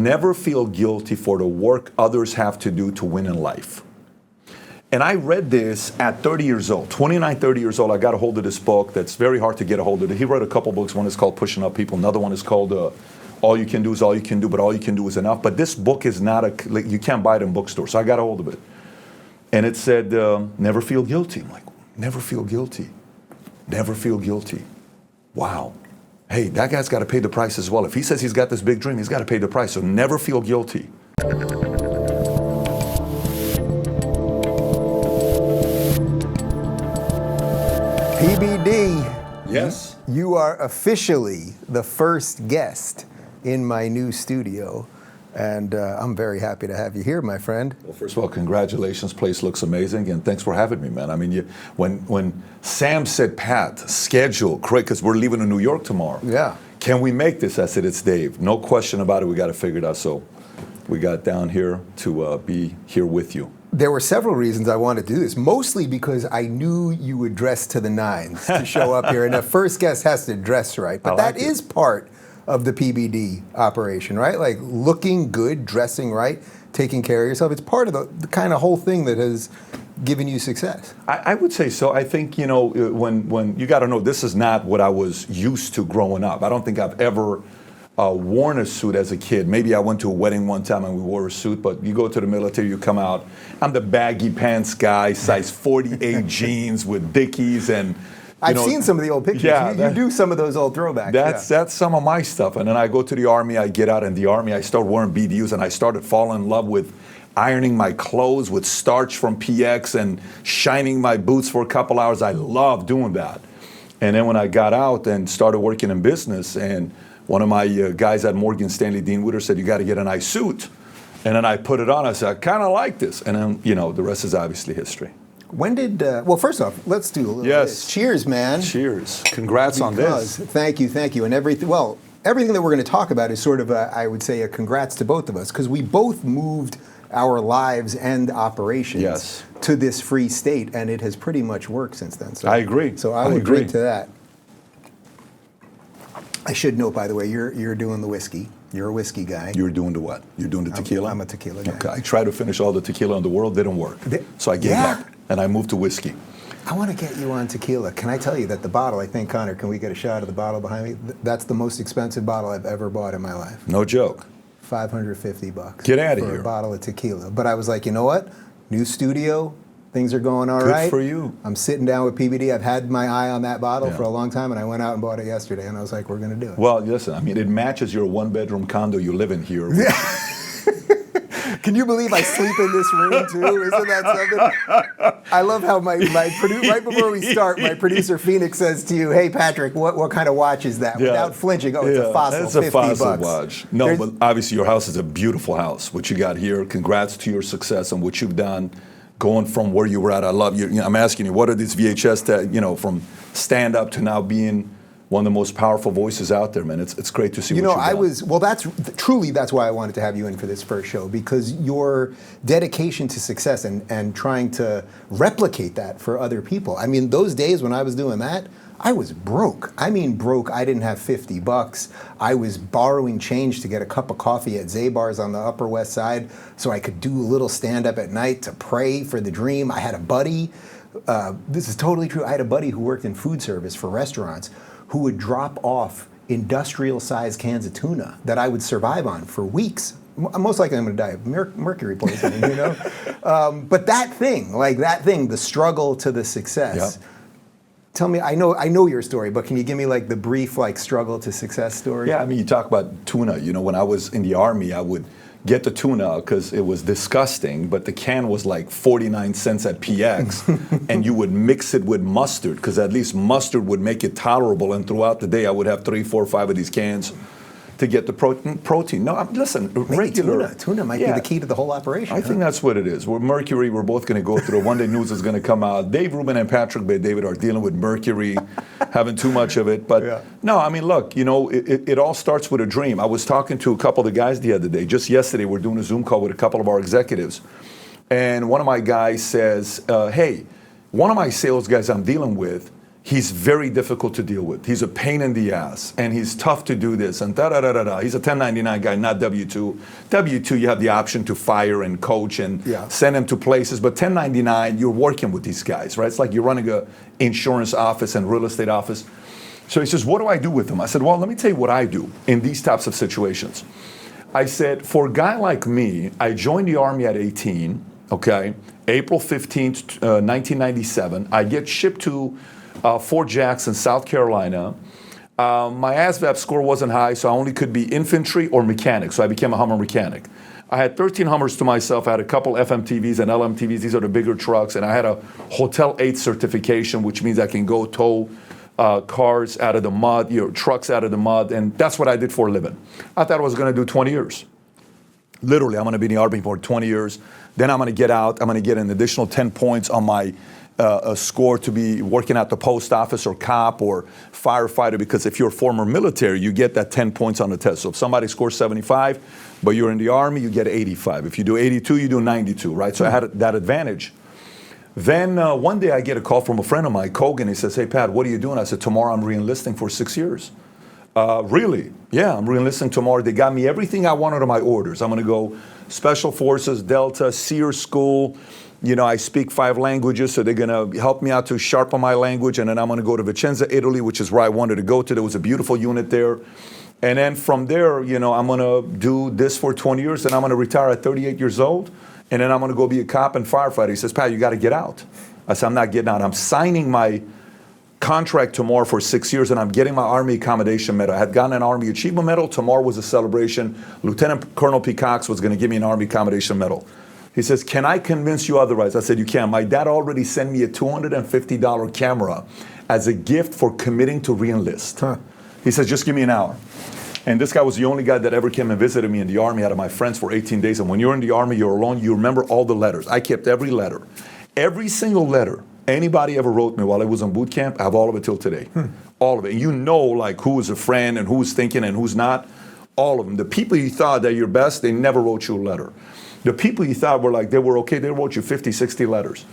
never feel guilty for the work others have to do to win in life. And I read this at 30 years old, 29, 30 years old. I got a hold of this book that's very hard to get a hold of. He wrote a couple books. One is called Pushing Up People. Another one is called All You Can Do Is All You Can Do, but All You Can Do Is Enough. But this book is not you can't buy it in bookstores. So I got a hold of it. And it said, never feel guilty. I'm like, never feel guilty. Never feel guilty. Wow. Hey, that guy's got to pay the price as well. If he says he's got this big dream, he's got to pay the price. So never feel guilty. PBD. Yes. You are officially the first guest in my new studio, and I'm very happy to have you here, my friend. Well, first of all, congratulations. Place looks amazing, and thanks for having me, man. I mean, when Sam said, Pat, schedule, Craig, because we're leaving to New York tomorrow. Yeah. Can we make this? I said, it's Dave. No question about it. We got to figure it out. So we got down here to be here with you. There were several reasons I wanted to do this, mostly because I knew you would dress to the nines to show up here, and the first guest has to dress right. But that is part of the PBD operation, right? Like looking good, dressing right, taking care of yourself. It's part of the kind of whole thing that has given you success. I would say so. I think, you know, when you got to know, this is not what I was used to growing up. I don't think I've ever worn a suit as a kid. Maybe I went to a wedding one time and we wore a suit, but you go to the military, you come out, I'm the baggy pants guy, size 48 jeans with Dickies and I've seen some of the old pictures. Yeah, you do some of those old throwbacks. That's some of my stuff. And then I go to the Army, I get out in the Army, I start wearing BDUs, and I started falling in love with ironing my clothes with starch from PX and shining my boots for a couple hours. I love doing that. And then when I got out and started working in business, and one of my guys at Morgan Stanley, Dean Witter, said, you got to get a nice suit. And then I put it on. I said, I kind of like this. And then, you know, the rest is obviously history. When did, well, first off, let's do a little bit. Cheers, man. Cheers. Congrats on this. Thank you. And everything that we're going to talk about is sort of, I would say, a congrats to both of us, because we both moved our lives and operations to this free state, and it has pretty much worked since then. So, I agree. So I would agree to that. I should note, by the way, you're doing the whiskey. You're a whiskey guy. You're doing the what? You're doing the tequila? I'm a tequila guy. Okay. I tried to finish all the tequila in the world. Didn't work. So I gave up, and I moved to whiskey. I want to get you on tequila. Can I tell you that the bottle, I think, Connor, can we get a shot of the bottle behind me? That's the most expensive bottle I've ever bought in my life. No joke. $550. Get out of here. For a bottle of tequila. But I was like, you know what? New studio. Things are going all right. Good for you. I'm sitting down with PBD. I've had my eye on that bottle for a long time, and I went out and bought it yesterday, and I was like, we're going to do it. Well, listen, I mean, it matches your one-bedroom condo you live in here. Can you believe I sleep in this room, too? Isn't that something? I love how my right before we start, my producer, Phoenix, says to you, hey, Patrick, what kind of watch is that? Without flinching, it's a Fossil, it's a Fossil $50. Watch. No, but obviously your house is a beautiful house, what you got here. Congrats to your success and what you've done. Going from where you were at, I love you. I'm asking you, what are these VHS, from stand up to now being one of the most powerful voices out there, man? It's great to see. That's why I wanted to have you in for this first show, because your dedication to success and trying to replicate that for other people. I mean, those days when I was doing that, I was broke. I mean, broke. I didn't have $50. I was borrowing change to get a cup of coffee at Zabar's on the Upper West Side so I could do a little stand-up at night to pray for the dream. I had a buddy. This is totally true. I had a buddy who worked in food service for restaurants who would drop off industrial-sized cans of tuna that I would survive on for weeks. Most likely I'm going to die of mercury poisoning, But that thing, the struggle to the success. Yep. Tell me, I know your story, but can you give me the brief struggle to success story? Yeah, I mean, you talk about tuna. When I was in the Army, I would get the tuna because it was disgusting, but the can was like 49 cents at PX, and you would mix it with mustard because at least mustard would make it tolerable, and throughout the day I would have 3, 4, 5 of these cans to get the protein. No, listen, regular tuna might be the key to the whole operation. I think that's what it is. We're mercury. We're both going to go through. One day news is going to come out. Dave Rubin and Patrick David are dealing with mercury, having too much of it. But no, I mean, look, it all starts with a dream. I was talking to a couple of the guys the other day. Just yesterday, we're doing a Zoom call with a couple of our executives, and one of my guys says, "Hey, one of my sales guys I'm dealing with he's very difficult to deal with. He's a pain in the ass, and he's tough to do this, and da-da-da-da-da. He's a 1099 guy, not W-2. W-2, you have the option to fire and coach and send him to places, but 1099, you're working with these guys, right? It's like you're running a insurance office and real estate office. So he says, what do I do with him? I said, well, let me tell you what I do in these types of situations. I said, for a guy like me, I joined the Army at 18, okay? April 15th, 1997. I get shipped to Fort Jackson, South Carolina. My ASVAB score wasn't high, so I only could be infantry or mechanic, so I became a Hummer mechanic. I had 13 Hummers to myself. I had a couple FMTVs and LMTVs. These are the bigger trucks, and I had a Hotel 8 certification, which means I can go tow cars out of the mud, trucks out of the mud, and that's what I did for a living. I thought I was going to do 20 years. Literally, I'm going to be in the Army for 20 years. Then I'm going to get out. I'm going to get an additional 10 points on my score to be working at the post office or cop or firefighter, because if you're former military, you get that 10 points on the test. So if somebody scores 75, but you're in the Army, you get 85. If you do 82, you do 92, right? So I had that advantage. Then one day I get a call from a friend of mine, Kogan. He says, hey, Pat, what are you doing? I said, tomorrow I'm re-enlisting for 6 years. Really? Yeah, I'm re-enlisting tomorrow. They got me everything I wanted on my orders. I'm going to go Special Forces, Delta, SEER School. You know, I speak 5 languages, so they're going to help me out to sharpen my language. And then I'm going to go to Vicenza, Italy, which is where I wanted to go to. There was a beautiful unit there. And then from there, you know, I'm going to do this for 20 years, and I'm going to retire at 38 years old. And then I'm going to go be a cop and firefighter. He says, Pat, you got to get out. I said, I'm not getting out. I'm signing my contract tomorrow for 6 years, and I'm getting my Army Accommodation Medal. I had gotten an Army Achievement Medal. Tomorrow was a celebration. Lieutenant Colonel P. Cox was going to give me an Army Accommodation Medal. He says, can I convince you otherwise? I said, you can. My dad already sent me a $250 camera as a gift for committing to re-enlist. He says, just give me an hour. And this guy was the only guy that ever came and visited me in the Army out of my friends for 18 days. And when you're in the Army, you're alone. You remember all the letters. I kept every letter. Every single letter anybody ever wrote me while I was on boot camp, I have all of it till today. All of it. And you know, like, who was a friend and who was thinking and who's not. All of them. The people you thought that you're best, they never wrote you a letter. The people you thought were like, they were okay, they wrote you 50, 60 letters.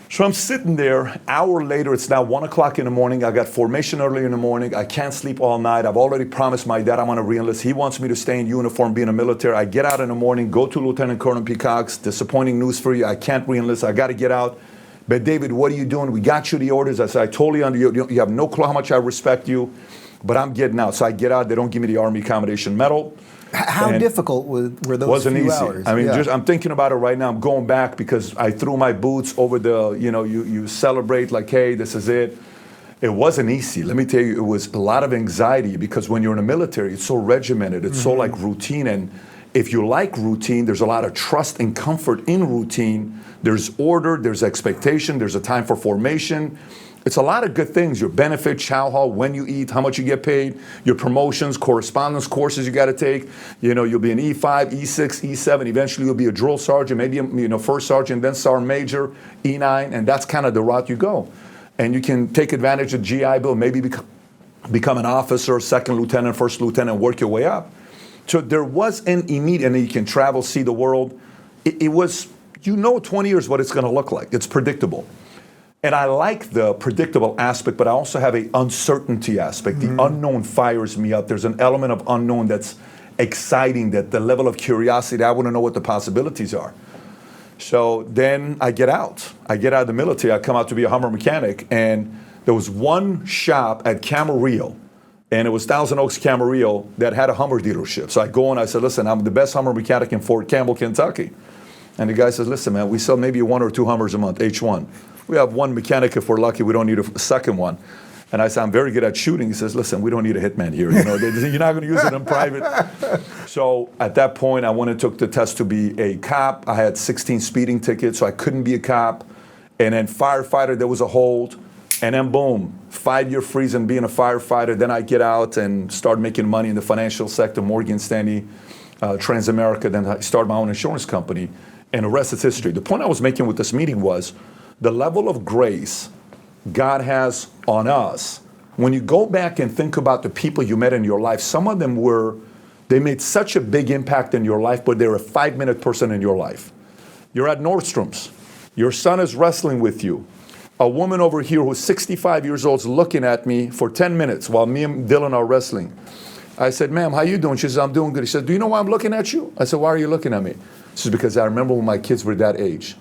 So I'm sitting there, hour later, it's now 1 o'clock in the morning. I got formation early in the morning. I can't sleep all night. I've already promised my dad I'm going to re-enlist. He wants me to stay in uniform, be in the military. I get out in the morning, go to Lieutenant Colonel P. Cox. Disappointing news for you. I can't re-enlist. I got to get out. But David, what are you doing? We got you the orders. I said, I totally under you. You have no clue how much I respect you, but I'm getting out. So I get out. They don't give me the Army Accommodation Medal. How difficult were those wasn't few easy. hours? I mean, I'm thinking about it right now. I'm going back because I threw my boots over the, you celebrate like, hey, this is it. It wasn't easy. Let me tell you, it was a lot of anxiety because when you're in the military, it's so regimented. It's so like routine. And if you like routine, there's a lot of trust and comfort in routine. There's order, there's expectation, there's a time for formation. It's a lot of good things. Your benefits, chow hall, when you eat, how much you get paid, your promotions, correspondence courses you got to take. You know, you'll be an E5, E6, E7. Eventually, you'll be a drill sergeant, maybe first sergeant, then sergeant major, E9, and that's kind of the route you go. And you can take advantage of GI Bill, maybe become an officer, second lieutenant, first lieutenant, work your way up. So there was an immediate, and then you can travel, see the world. It was, 20 years what it's going to look like. It's predictable. And I like the predictable aspect, but I also have an uncertainty aspect. The unknown fires me up. There's an element of unknown that's exciting, that the level of curiosity, I want to know what the possibilities are. So then I get out. I get out of the military. I come out to be a Hummer mechanic. And there was one shop at Camarillo, and it was Thousand Oaks Camarillo, that had a Hummer dealership. So I go and I said, listen, I'm the best Hummer mechanic in Fort Campbell, Kentucky. And the guy says, listen, man, we sell maybe 1 or 2 Hummers a month, H1. We have one mechanic if we're lucky. We don't need a second one. And I said, I'm very good at shooting. He says, listen, we don't need a hitman here. You're not going to use it in private. So at that point, I went and took the test to be a cop. I had 16 speeding tickets, so I couldn't be a cop. And then firefighter, there was a hold. And then boom, 5-year freeze and being a firefighter. Then I get out and start making money in the financial sector, Morgan Stanley, Transamerica. Then I start my own insurance company. And the rest is history. The point I was making with this meeting was the level of grace God has on us. When you go back and think about the people you met in your life, some of them they made such a big impact in your life, but they're a 5-minute person in your life. You're at Nordstrom's. Your son is wrestling with you. A woman over here who's 65 years old is looking at me for 10 minutes while me and Dylan are wrestling. I said, ma'am, how you doing? She says, I'm doing good. She said, do you know why I'm looking at you? I said, why are you looking at me? She said, because I remember when my kids were that age.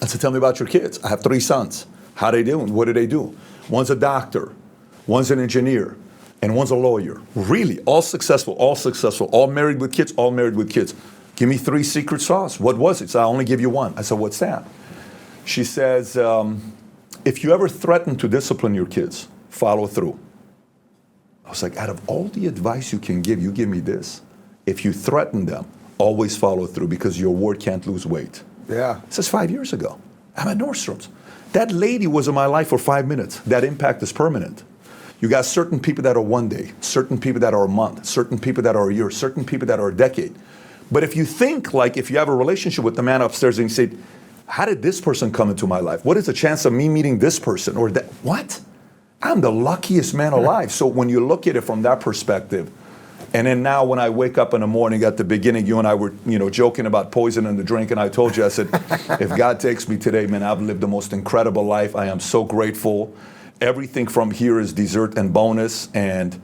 I said, tell me about your kids. I have 3 sons. How they doing? What do they do? One's a doctor, one's an engineer, and one's a lawyer. Really, all successful, all married with kids, all married with kids. Give me 3 secret sauce. What was it? So I only give you one. I said, what's that? She says, if you ever threaten to discipline your kids, follow through. I was like, out of all the advice you can give, you give me this. If you threaten them, always follow through because your word can't lose weight. Yeah. This is 5 years ago. I'm at Nordstrom's. That lady was in my life for 5 minutes. That impact is permanent. You got certain people that are one day, certain people that are a month, certain people that are a year, certain people that are a decade. But if you think like if you have a relationship with the man upstairs and you say, how did this person come into my life? What is the chance of me meeting this person or that? What? I'm the luckiest man alive. So when you look at it from that perspective, and then now when I wake up in the morning, at the beginning, you and I were, joking about poison in the drink, and I told you, I said, if God takes me today, man, I've lived the most incredible life. I am so grateful. Everything from here is dessert and bonus, and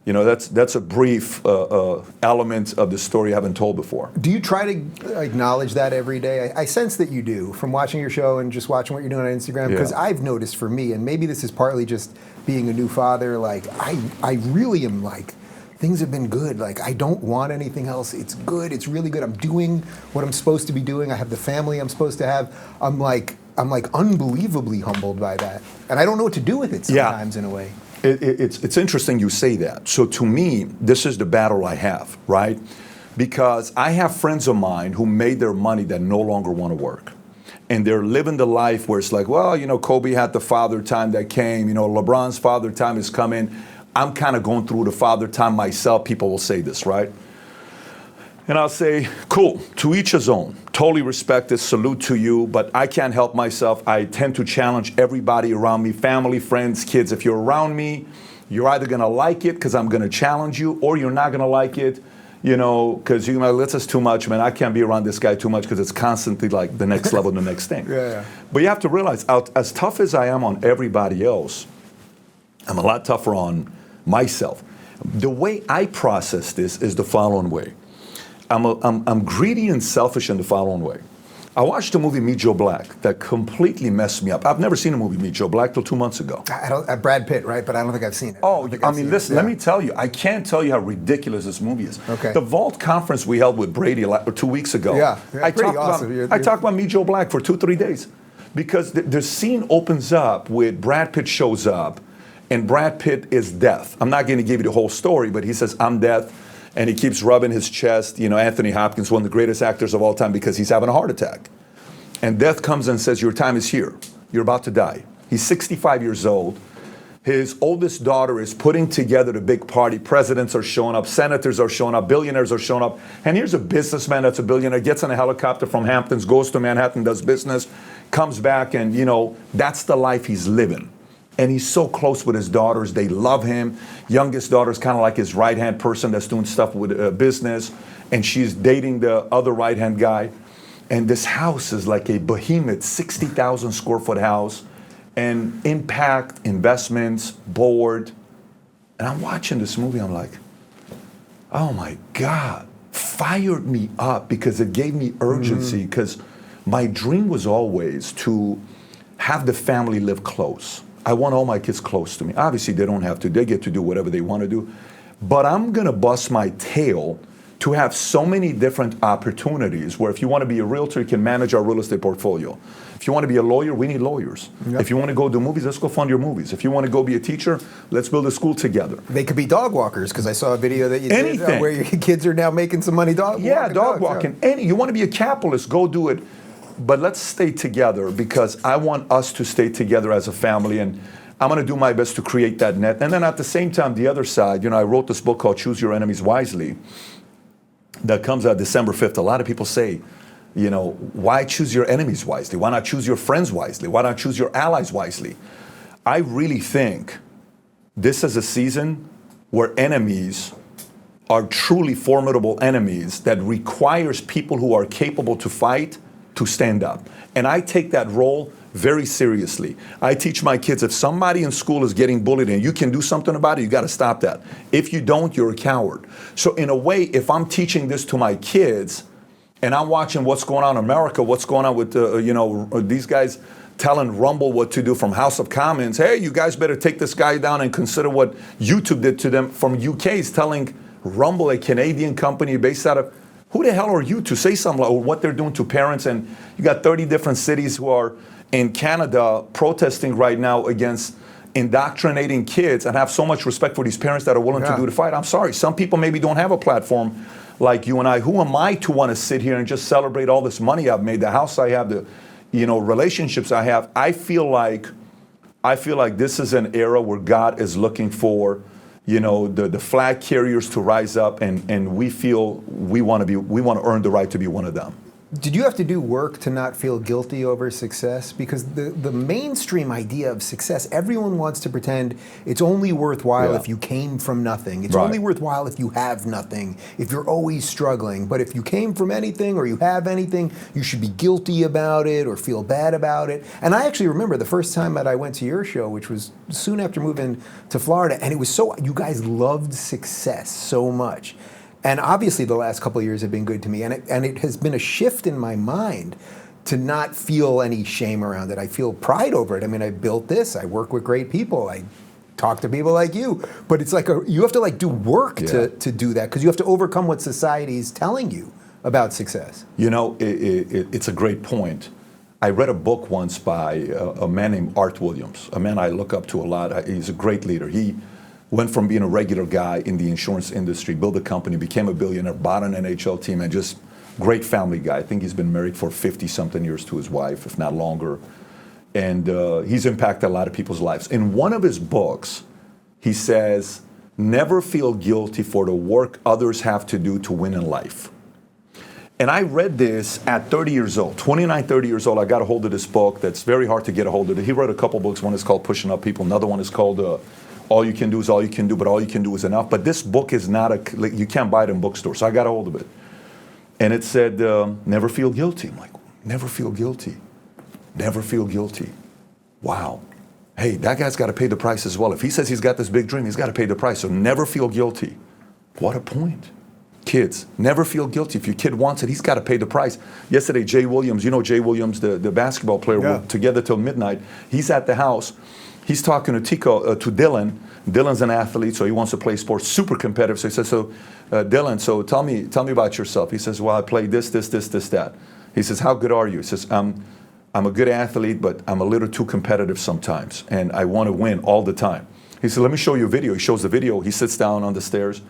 that's a brief element of the story I haven't told before. Do you try to acknowledge that every day? I sense that you do from watching your show and just watching what you're doing on Instagram, because I've noticed for me, and maybe this is partly just being a new father, like I really am like, things have been good. Like, I don't want anything else. It's good. It's really good. I'm doing what I'm supposed to be doing. I have the family I'm supposed to have. I'm like unbelievably humbled by that. And I don't know what to do with it sometimes in a way. It's interesting you say that. So to me, this is the battle I have, right? Because I have friends of mine who made their money that no longer want to work. And they're living the life where it's like, well, Kobe had the father time that came. LeBron's father time is coming. I'm kind of going through the father time myself. People will say this, right? And I'll say, cool, to each his own. Totally respect it, salute to you, but I can't help myself. I tend to challenge everybody around me, family, friends, kids. If you're around me, you're either going to like it because I'm going to challenge you, or you're not going to like it, because you're like, this is too much, man. I can't be around this guy too much because it's constantly like the next level, the next thing. Yeah. But you have to realize, as tough as I am on everybody else, I'm a lot tougher on myself. The way I process this is the following way. I'm greedy and selfish in the following way. I watched a movie, Meet Joe Black, that completely messed me up. I've never seen a movie, Meet Joe Black, till 2 months ago. Brad Pitt, right? But I don't think I've seen it. Oh, listen, let me tell you, I can't tell you how ridiculous this movie is. Okay. The Vault conference we held with Brady 2 weeks ago. I talked awesome. I talked about Meet Joe Black for 2-3 days. Because the scene opens up with Brad Pitt shows up, and Brad Pitt is death. I'm not going to give you the whole story, but he says, I'm death. And he keeps rubbing his chest. Anthony Hopkins, one of the greatest actors of all time, because he's having a heart attack. And death comes and says, your time is here. You're about to die. He's 65 years old. His oldest daughter is putting together the big party. Presidents are showing up. Senators are showing up. Billionaires are showing up. And here's a businessman that's a billionaire, gets on a helicopter from Hamptons, goes to Manhattan, does business, comes back, and, that's the life he's living. And he's so close with his daughters. They love him. Youngest daughter's kind of like his right-hand person that's doing stuff with business. And she's dating the other right-hand guy. And this house is like a behemoth, 60,000 square foot house. And impact, investments, board. And I'm watching this movie. I'm like, oh my God. Fired me up because it gave me urgency. Because my dream was always to have the family live close. I want all my kids close to me. Obviously, they don't have to. They get to do whatever they want to do. But I'm going to bust my tail to have so many different opportunities where if you want to be a realtor, you can manage our real estate portfolio. If you want to be a lawyer, we need lawyers. Yep. If you want to go do movies, let's go fund your movies. If you want to go be a teacher, let's build a school together. They could be dog walkers, because I saw a video that you did where your kids are now making some money dog walking. Yeah. You want to be a capitalist, go do it. But let's stay together, because I want us to stay together as a family, and I'm going to do my best to create that net. And then at the same time, the other side, I wrote this book called Choose Your Enemies Wisely that comes out December 5th. A lot of people say, why choose your enemies wisely? Why not choose your friends wisely? Why not choose your allies wisely? I really think this is a season where enemies are truly formidable enemies that requires people who are capable to fight to stand up. And I take that role very seriously. I teach my kids, if somebody in school is getting bullied and you can do something about it, you got to stop that. If you don't, you're a coward. So in a way, if I'm teaching this to my kids and I'm watching what's going on in America, what's going on with these guys telling Rumble what to do from House of Commons, hey, you guys better take this guy down and consider what YouTube did to them. From UK's telling Rumble, a Canadian company based out of, who the hell are you to say something like what they're doing to parents? And you got 30 different cities who are in Canada protesting right now against indoctrinating kids, and have so much respect for these parents that are willing to do the fight. I'm sorry, some people maybe don't have a platform like you and I. Who am I to want to sit here and just celebrate all this money I've made, the house I have, the relationships I have? I feel like this is an era where God is looking for the flag carriers to rise up, and we feel we want to earn the right to be one of them. Did you have to do work to not feel guilty over success? Because the mainstream idea of success, everyone wants to pretend it's only worthwhile if you came from nothing. It's only worthwhile if you have nothing, if you're always struggling. But if you came from anything or you have anything, you should be guilty about it or feel bad about it. And I actually remember the first time that I went to your show, which was soon after moving to Florida, and it was so, you guys loved success so much. And obviously the last couple of years have been good to me, and it has been a shift in my mind to not feel any shame around it. I feel pride over it. I mean, I built this, I work with great people, I talk to people like you, but it's like you have to do work to do that, because you have to overcome what society's telling you about success. It's a great point. I read a book once by a man named Art Williams, a man I look up to a lot. He's a great leader. He went from being a regular guy in the insurance industry, built a company, became a billionaire, bought an NHL team, and just great family guy. I think he's been married for 50-something years to his wife, if not longer. And he's impacted a lot of people's lives. In one of his books, he says, never feel guilty for the work others have to do to win in life. And I read this at 30 years old, 29, 30 years old. I got a hold of this book that's very hard to get a hold of. He wrote a couple books. One is called Pushing Up People. Another one is called All You Can Do Is All You Can Do, but All You Can Do Is Enough. But this book is not you can't buy it in bookstores. So I got a hold of it. And it said, never feel guilty. I'm like, never feel guilty. Never feel guilty. Wow. Hey, that guy's got to pay the price as well. If he says he's got this big dream, he's got to pay the price. So never feel guilty. What a point. Kids, never feel guilty. If your kid wants it, he's got to pay the price. Yesterday, Jay Williams, Jay Williams, the basketball player, were together till midnight. He's at the house. He's talking to Dylan. Dylan's an athlete, so he wants to play sports, super competitive. So he says, Dylan, so tell me about yourself. He says, well, I play this, that. He says, how good are you? He says, I'm a good athlete, but I'm a little too competitive sometimes, and I want to win all the time. He said, let me show you a video. He shows the video. He sits down on the stairs,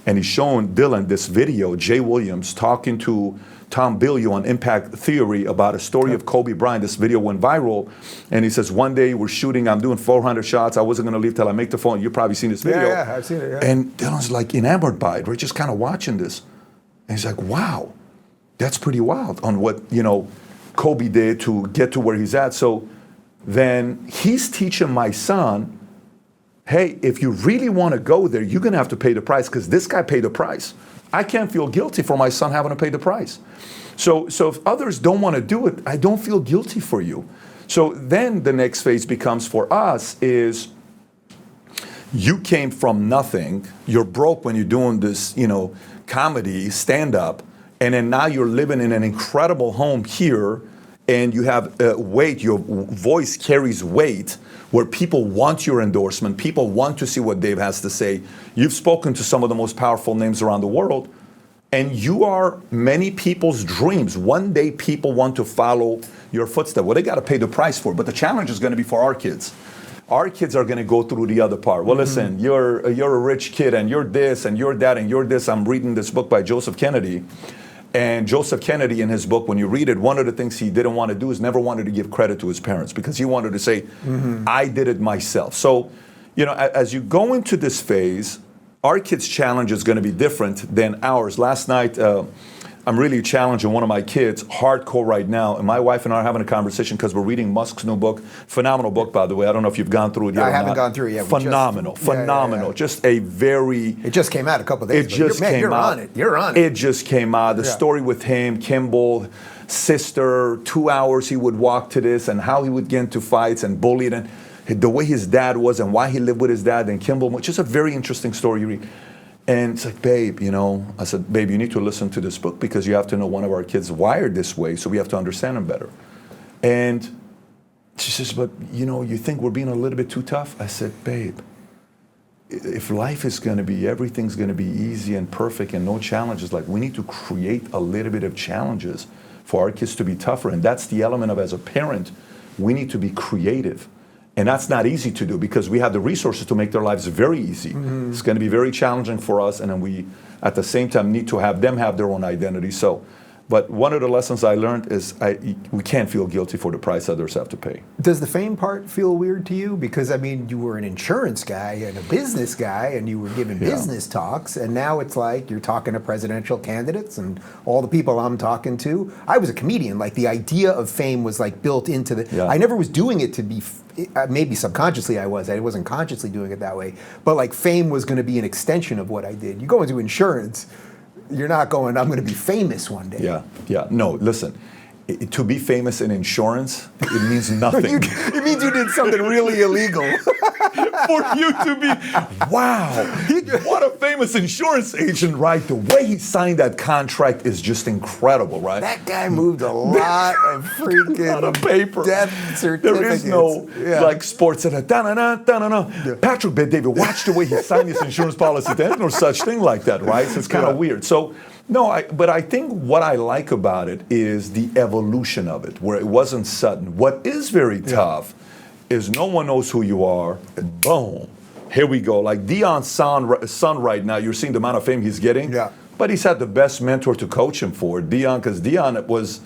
and he's showing Dylan this video, Jay Williams talking to Tom Bilyeu on Impact Theory about a story of Kobe Bryant. This video went viral, and he says, one day we're shooting, I'm doing 400 shots, I wasn't going to leave till I make the phone. You've probably seen this video. Yeah, I've seen it, yeah. And Dylan's like enamored by it. We're just kind of watching this. And he's like, wow, that's pretty wild on what, Kobe did to get to where he's at. So then he's teaching my son, hey, if you really want to go there, you're going to have to pay the price, because this guy paid the price. I can't feel guilty for my son having to pay the price. So if others don't want to do it, I don't feel guilty for you. So then the next phase becomes for us is, you came from nothing, you're broke when you're doing this, comedy, stand-up, and then now you're living in an incredible home here, and you have weight, your voice carries weight, where people want your endorsement, people want to see what Dave has to say. You've spoken to some of the most powerful names around the world, and you are many people's dreams. One day people want to follow your footsteps. Well, they got to pay the price for it, but the challenge is going to be for our kids. Our kids are going to go through the other part. Well, listen, you're a rich kid, and you're this, and you're that, and you're this. I'm reading this book by Joseph Kennedy. And Joseph Kennedy, in his book, when you read it, one of the things he didn't want to do is never wanted to give credit to his parents, because he wanted to say, I did it myself. So, as you go into this phase, our kids' challenge is going to be different than ours. Last night, I'm really challenging one of my kids hardcore right now, and my wife and I are having a conversation because we're reading Musk's new book. Phenomenal book, by the way. I don't know if you've gone through it yet. I haven't gone through it yet. Phenomenal. Yeah. Just a very. It just came out a couple of days ago. You're on it. You're on it. It just came out. The story with him, Kimball, sister, 2 hours he would walk to this, and how he would get into fights and bullied, and the way his dad was, and why he lived with his dad, and Kimball. Which is a very interesting story you read. And it's like, babe, I said, babe, you need to listen to this book because you have to know one of our kids wired this way, so we have to understand him better. And she says, but, you think we're being a little bit too tough? I said, babe, if life is going to be, everything's going to be easy and perfect and no challenges, like we need to create a little bit of challenges for our kids to be tougher. And that's the element of, as a parent, we need to be creative. And that's not easy to do because we have the resources to make their lives very easy. It's going to be very challenging for us, and then we, at the same time, need to have them have their own identity. So, but one of the lessons I learned is we can't feel guilty for the price others have to pay. Does the fame part feel weird to you? Because, you were an insurance guy and a business guy, and you were giving business talks, and now it's like you're talking to presidential candidates and all the people I'm talking to. I was a comedian. Like, the idea of fame was, like, built into the... I never was doing it to be... Maybe subconsciously I wasn't consciously doing it that way, but like fame was going to be an extension of what I did. You go into insurance, you're not going, I'm going to be famous one day. No, listen, to be famous in insurance, it means nothing. It means you did something really illegal. For you to be, wow, what a famous insurance agent, right? The way he signed that contract is just incredible, right? That guy moved a lot of freaking paper. Death certificates. There is no like sports that Patrick Bet-David, watch the way he signed his insurance policy. There's no such thing like that, right? So it's kind of weird. So no, but I think what I like about it is the evolution of it, where it wasn't sudden. What is very tough is no one knows who you are, and boom, here we go. Like Deion's son right now, you're seeing the amount of fame he's getting, but he's had the best mentor to coach him for, Deion, because Deion was,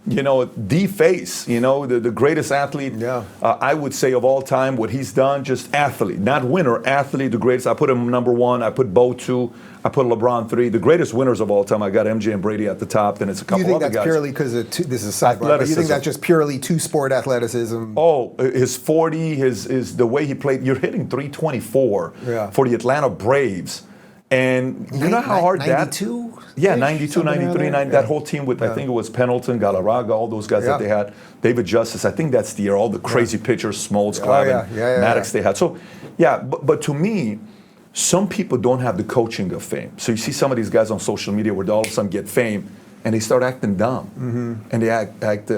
the face, the greatest athlete, I would say of all time, what he's done, just athlete, not winner, athlete, the greatest. I put him number one, I put Bo 2, I put LeBron 3, the greatest winners of all time. I got MJ and Brady at the top, then it's a couple other guys. You think that's purely because of, this is a sidebar, but you think that's just purely two-sport athleticism? Oh, his 40, his the way he played, you're hitting 324 for the Atlanta Braves. And you know how hard 92? that... Yeah, 92, 93, 90, that whole team with, I think it was Pendleton, Galarraga, all those guys that they had. David Justice, I think that's the year, all the crazy pitchers, Smoltz, Clavin, Maddox they had. So, but to me, some people don't have the coaching of fame. So you see some of these guys on social media where they all of a sudden get fame and they start acting dumb. And they act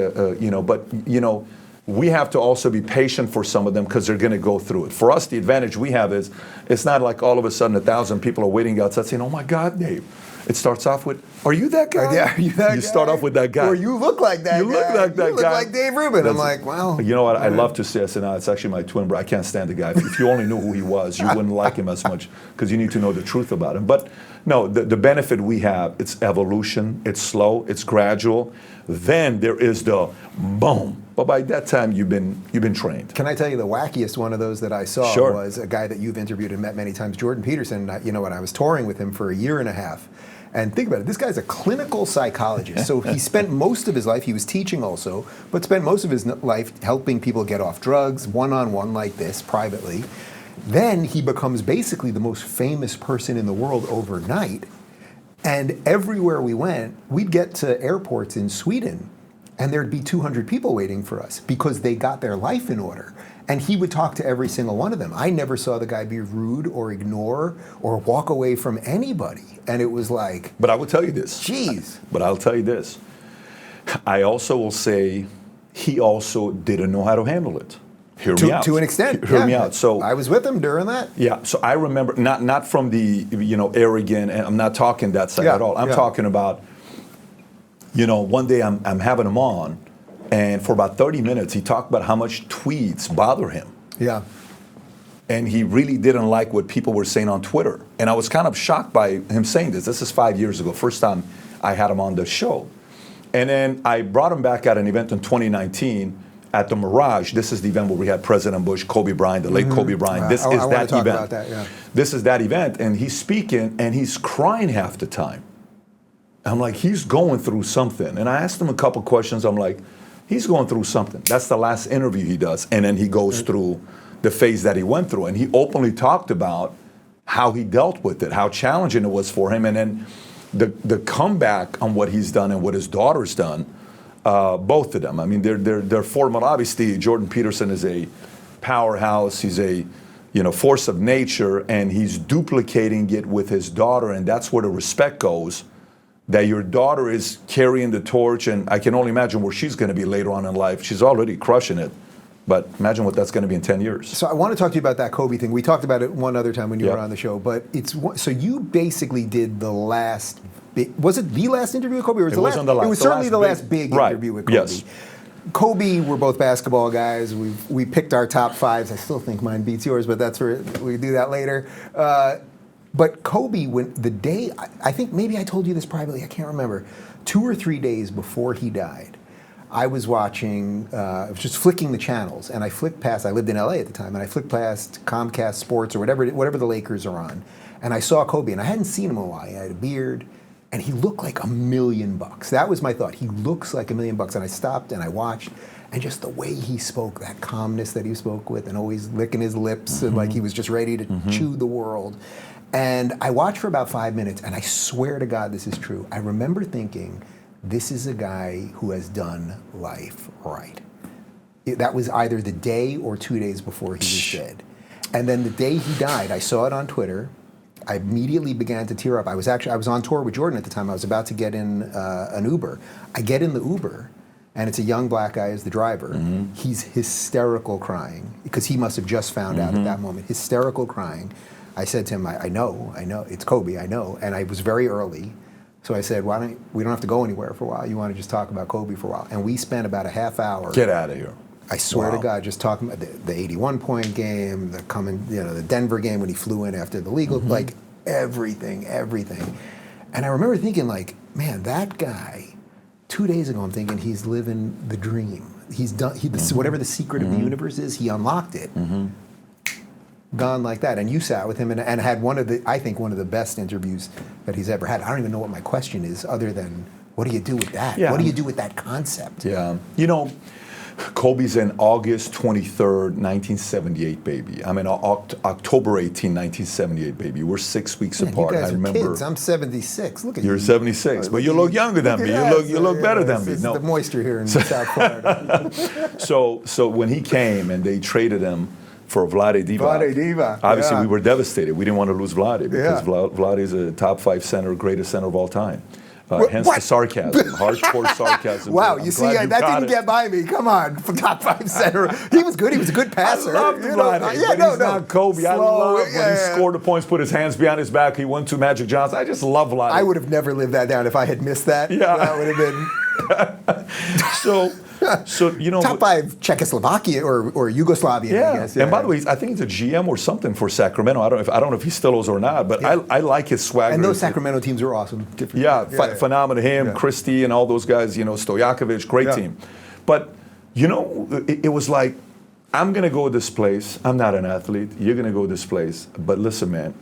we have to also be patient for some of them because they're going to go through it. For us, the advantage we have is it's not like all of a sudden 1,000 people are waiting outside saying, oh my God, Dave. It starts off with, are you that guy? Are you that guy? You start off with that guy. Or you look like that guy. You look like that guy. You look like Dave Rubin. I'm like, wow. You know what? I love to say, I said, no, it's actually my twin brother. I can't stand the guy. If you only knew who he was, you wouldn't like him as much because you need to know the truth about him. But no, the benefit we have, it's evolution. It's slow. It's gradual. Then there is the boom. But by that time, you've been trained. Can I tell you the wackiest one of those that I saw was a guy that you've interviewed and met many times, Jordan Peterson. When I was touring with him for a year and a half. And think about it, this guy's a clinical psychologist. So he spent most of his life, he was teaching also, but spent most of his life helping people get off drugs, one-on-one like this, privately. Then he becomes basically the most famous person in the world overnight. And everywhere we went, we'd get to airports in Sweden, and there'd be 200 people waiting for us because they got their life in order. And he would talk to every single one of them. I never saw the guy be rude or ignore or walk away from anybody. And it was like... But I will tell you this. Jeez. But I'll tell you this. I also will say he also didn't know how to handle it. Hear me out. To an extent. Hear me out. So I was with him during that. Yeah. So I remember, not from the, arrogant, and I'm not talking that side at all. I'm talking about, one day I'm having him on, and for about 30 minutes, he talked about how much tweets bother him. Yeah. And he really didn't like what people were saying on Twitter. And I was kind of shocked by him saying this. This is 5 years ago, first time I had him on the show. And then I brought him back at an event in 2019 at the Mirage. This is the event where we had President Bush, Kobe Bryant, the late Kobe Bryant. This is that event. About that, This is that event. And he's speaking, and he's crying half the time. I'm like, he's going through something. And I asked him a couple questions. I'm like, he's going through something. That's the last interview he does. And then he goes through the phase that he went through. And he openly talked about how he dealt with it, how challenging it was for him. And then the comeback on what he's done and what his daughter's done, both of them. I mean, they're formidable. Obviously, Jordan Peterson is a powerhouse. He's a force of nature, and he's duplicating it with his daughter, and that's where the respect goes, that your daughter is carrying the torch, and I can only imagine where she's going to be later on in life. She's already crushing it, but imagine what that's going to be in 10 years. So I want to talk to you about that Kobe thing. We talked about it one other time when you were on the show, but so you basically did the last was it the last interview with Kobe? Or was it wasn't the last. It was certainly the last big interview with Kobe. Yes. Kobe, we're both basketball guys. We picked our top fives. I still think mine beats yours, but that's where we do that later. But Kobe, when the day, I think maybe I told you this privately, I can't remember, 2 or 3 days before he died, I was watching, I was just flicking the channels, and I flicked past, I lived in LA at the time, and I flicked past Comcast Sports or whatever the Lakers are on, and I saw Kobe, and I hadn't seen him in a while. He had a beard, and he looked like $1 million. That was my thought. He looks like $1 million. And I stopped and I watched, and just the way he spoke, that calmness that he spoke with, and always licking his lips, and like he was just ready to chew the world. And I watched for about 5 minutes, and I swear to God this is true. I remember thinking, this is a guy who has done life right. That was either the day or 2 days before he was dead. And then the day he died, I saw it on Twitter. I immediately began to tear up. I was on tour with Jordan at the time. I was about to get in an Uber. I get in the Uber, and it's a young black guy as the driver. He's hysterical crying because he must have just found out at that moment. Hysterical crying. I said to him, I know, it's Kobe, I know. And I was very early. So I said, we don't have to go anywhere for a while. You want to just talk about Kobe for a while? And we spent about a half hour. Get out of here. I swear to God, just talking about the 81-point game, the Denver game when he flew in after the legal, like everything. And I remember thinking, like, man, that guy, 2 days ago, I'm thinking he's living the dream. He's done, whatever the secret of the universe is, he unlocked it. Gone like that. And you sat with him and had one of the best interviews that he's ever had. I don't even know what my question is other than, what do you do with that? Yeah. What do you do with that concept? Yeah. Kobe's an August 23rd, 1978 baby. I'm an October 18, 1978 baby. We're 6 weeks apart. You guys I remember. Kids. I'm 76. Look at you. You're 76, but you look younger than me. You look better than me. It's No, the moisture here in South Florida. So when he came and they traded him for Vlade Divac. Obviously, we were devastated. We didn't want to lose Vlade because Vlade is a top 5 center, greatest center of all time. Hence the sarcasm, hardcore sarcasm. Wow, you see, that didn't get by me. Come on, top 5 center. He was good. He was a good passer. I loved Vlade, but he's not Kobe. I love when he scored the points, put his hands behind his back. He won 2 Magic Johnson. I just love Vlade. I would have never lived that down if I had missed that. Yeah. That would have been... So top 5 Czechoslovakia or Yugoslavia, I guess. Yeah. And by the way, I think he's a GM or something for Sacramento. I don't know if he still is or not, but I like his swagger. And those Sacramento teams are awesome. Phenomenal. Him, Christie, and all those guys. Stojakovic, great team. But it was like, I'm gonna go this place. I'm not an athlete. You're gonna go this place. But listen, man,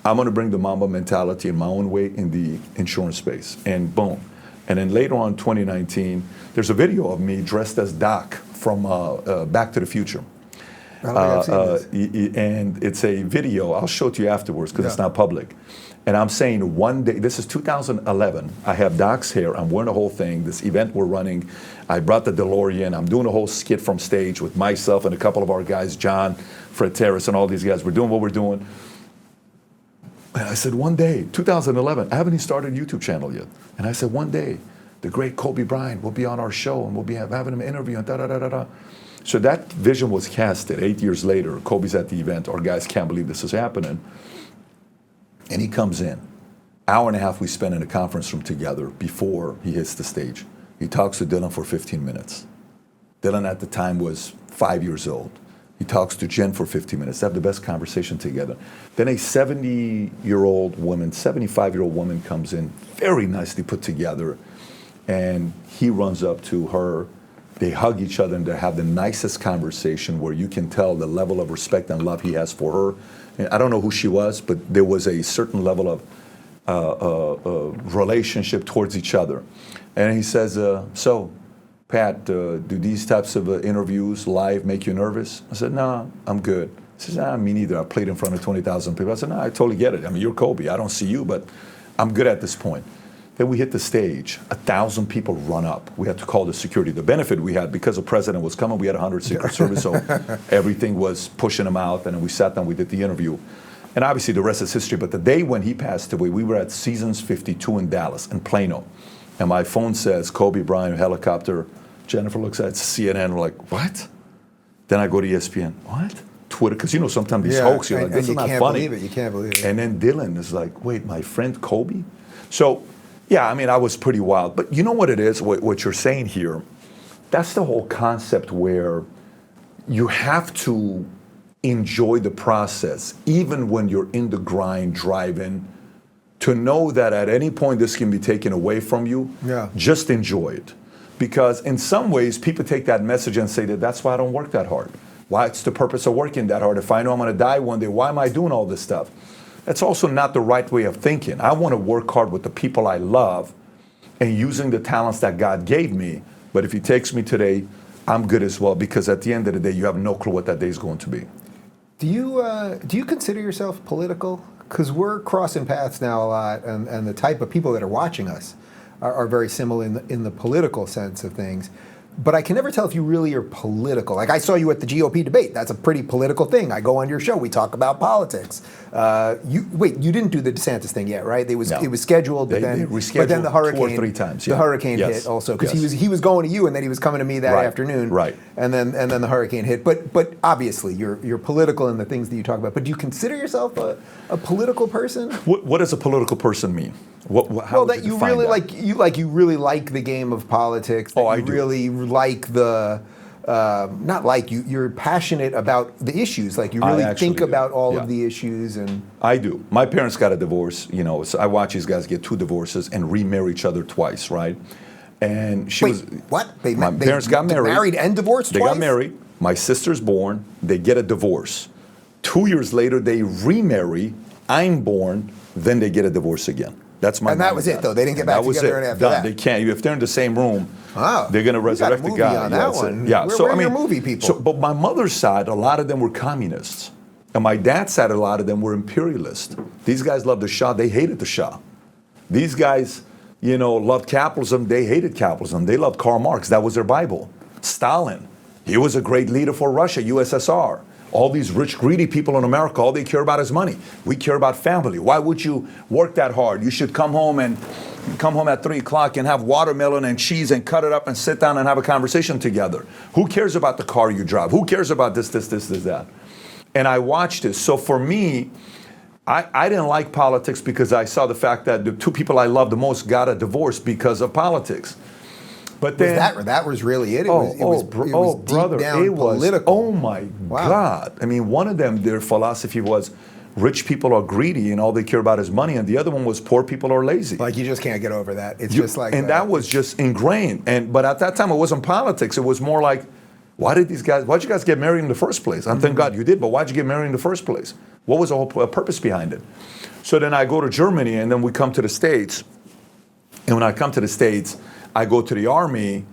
I'm gonna bring the Mamba mentality in my own way in the insurance space. And boom. And then later on, 2019, there's a video of me dressed as Doc from Back to the Future. And it's a video. I'll show it to you afterwards because it's not public. And I'm saying one day, this is 2011, I have Doc's hair, I'm wearing the whole thing, this event we're running, I brought the DeLorean, I'm doing a whole skit from stage with myself and a couple of our guys, John, Fred Terrace, and all these guys. We're doing what we're doing. And I said, one day, 2011, I haven't even started a YouTube channel yet. And I said, one day, the great Kobe Bryant will be on our show and we'll be having him interview and da-da-da-da-da. So that vision was casted 8 years later. Kobe's at the event. Our guys can't believe this is happening. And he comes in. Hour and a half we spent in a conference room together before he hits the stage. He talks to Dylan for 15 minutes. Dylan at the time was 5 years old. He talks to Jen for 15 minutes. They have the best conversation together. Then a 70-year-old woman, 75-year-old woman comes in, very nicely put together, and he runs up to her. They hug each other and they have the nicest conversation where you can tell the level of respect and love he has for her. And I don't know who she was, but there was a certain level of relationship towards each other. And he says, so, Pat, do these types of interviews live make you nervous? I said, no, I'm good. He says, me neither. I played in front of 20,000 people. I said, no, I totally get it. I mean, you're Kobe. I don't see you, but I'm good at this point. Then we hit the stage. 1,000 people run up. We had to call the security. The benefit we had, because the president was coming, we had 100 Secret Service, so everything was pushing him out. And then we sat down, we did the interview. And obviously the rest is history. But the day when he passed away, we were at Seasons 52 in Dallas, in Plano. And my phone says, Kobe Bryant, helicopter. Jennifer looks at CNN, we're like, what? Then I go to ESPN, what? Twitter, because you know sometimes these hoax, you're like, this is not funny. You can't believe it. And then Dylan is like, wait, my friend Kobe? So, yeah, I mean, I was pretty wild. But you know what it is, what you're saying here? That's the whole concept where you have to enjoy the process, even when you're in the grind, driving, to know that at any point this can be taken away from you. Yeah. Just enjoy it. Because in some ways, people take that message and say that's why I don't work that hard. Why it's the purpose of working that hard? If I know I'm going to die one day, why am I doing all this stuff? That's also not the right way of thinking. I want to work hard with the people I love and using the talents that God gave me. But if He takes me today, I'm good as well, because at the end of the day, you have no clue what that day is going to be. Do you consider yourself political? Because we're crossing paths now a lot, and the type of people that are watching us are very similar in the political sense of things. But I can never tell if you really are political. Like, I saw you at the GOP debate. That's a pretty political thing. I go on your show. We talk about politics. You didn't do the DeSantis thing yet, right? It was scheduled, they rescheduled, but then the hurricane, 2 or 3 times. Yeah. The hurricane hit also, because he was going to you, and then he was coming to me that afternoon. Right. And then the hurricane hit. But obviously you're political in the things that you talk about. But do you consider yourself a political person? What does a political person mean? How that you really that? You really like the game of politics. That I do. Really like the. You're passionate about the issues. Like, you really think about all of the issues. And I do. My parents got a divorce, so I watch these guys get 2 divorces and remarry each other twice, right? And what? My parents got married. Married and divorced twice? They got married. My sister's born. They get a divorce. 2 years later, they remarry. I'm born. Then they get a divorce again. That's my. And that was it, though. They didn't get back together after that. They can't. If they're in the same room, they're going to resurrect the guy. On that one. Yeah. Where are your movie people? But my mother's side, a lot of them were communists, and my dad's side, a lot of them were imperialists. These guys loved the Shah. They hated the Shah. These guys, loved capitalism. They hated capitalism. They loved Karl Marx. That was their Bible. Stalin, he was a great leader for Russia, USSR. All these rich, greedy people in America, all they care about is money. We care about family. Why would you work that hard? You should come home at 3 o'clock and have watermelon and cheese and cut it up and sit down and have a conversation together. Who cares about the car you drive? Who cares about this, that? And I watched this. So for me, I didn't like politics because I saw the fact that the 2 people I loved the most got a divorce because of politics. But then that was really it. It was brother, deep down it was political. Oh my God! I mean, one of them, their philosophy was, rich people are greedy and all they care about is money, and the other one was poor people are lazy. Like, you just can't get over that. It's just like, and that was just ingrained. But at that time, it wasn't politics. It was more like, why'd you guys get married in the first place? I'm thank God you did, but why'd you get married in the first place? What was the whole purpose behind it? So then I go to Germany, and then we come to the States. And when I come to the States, I go to the Army,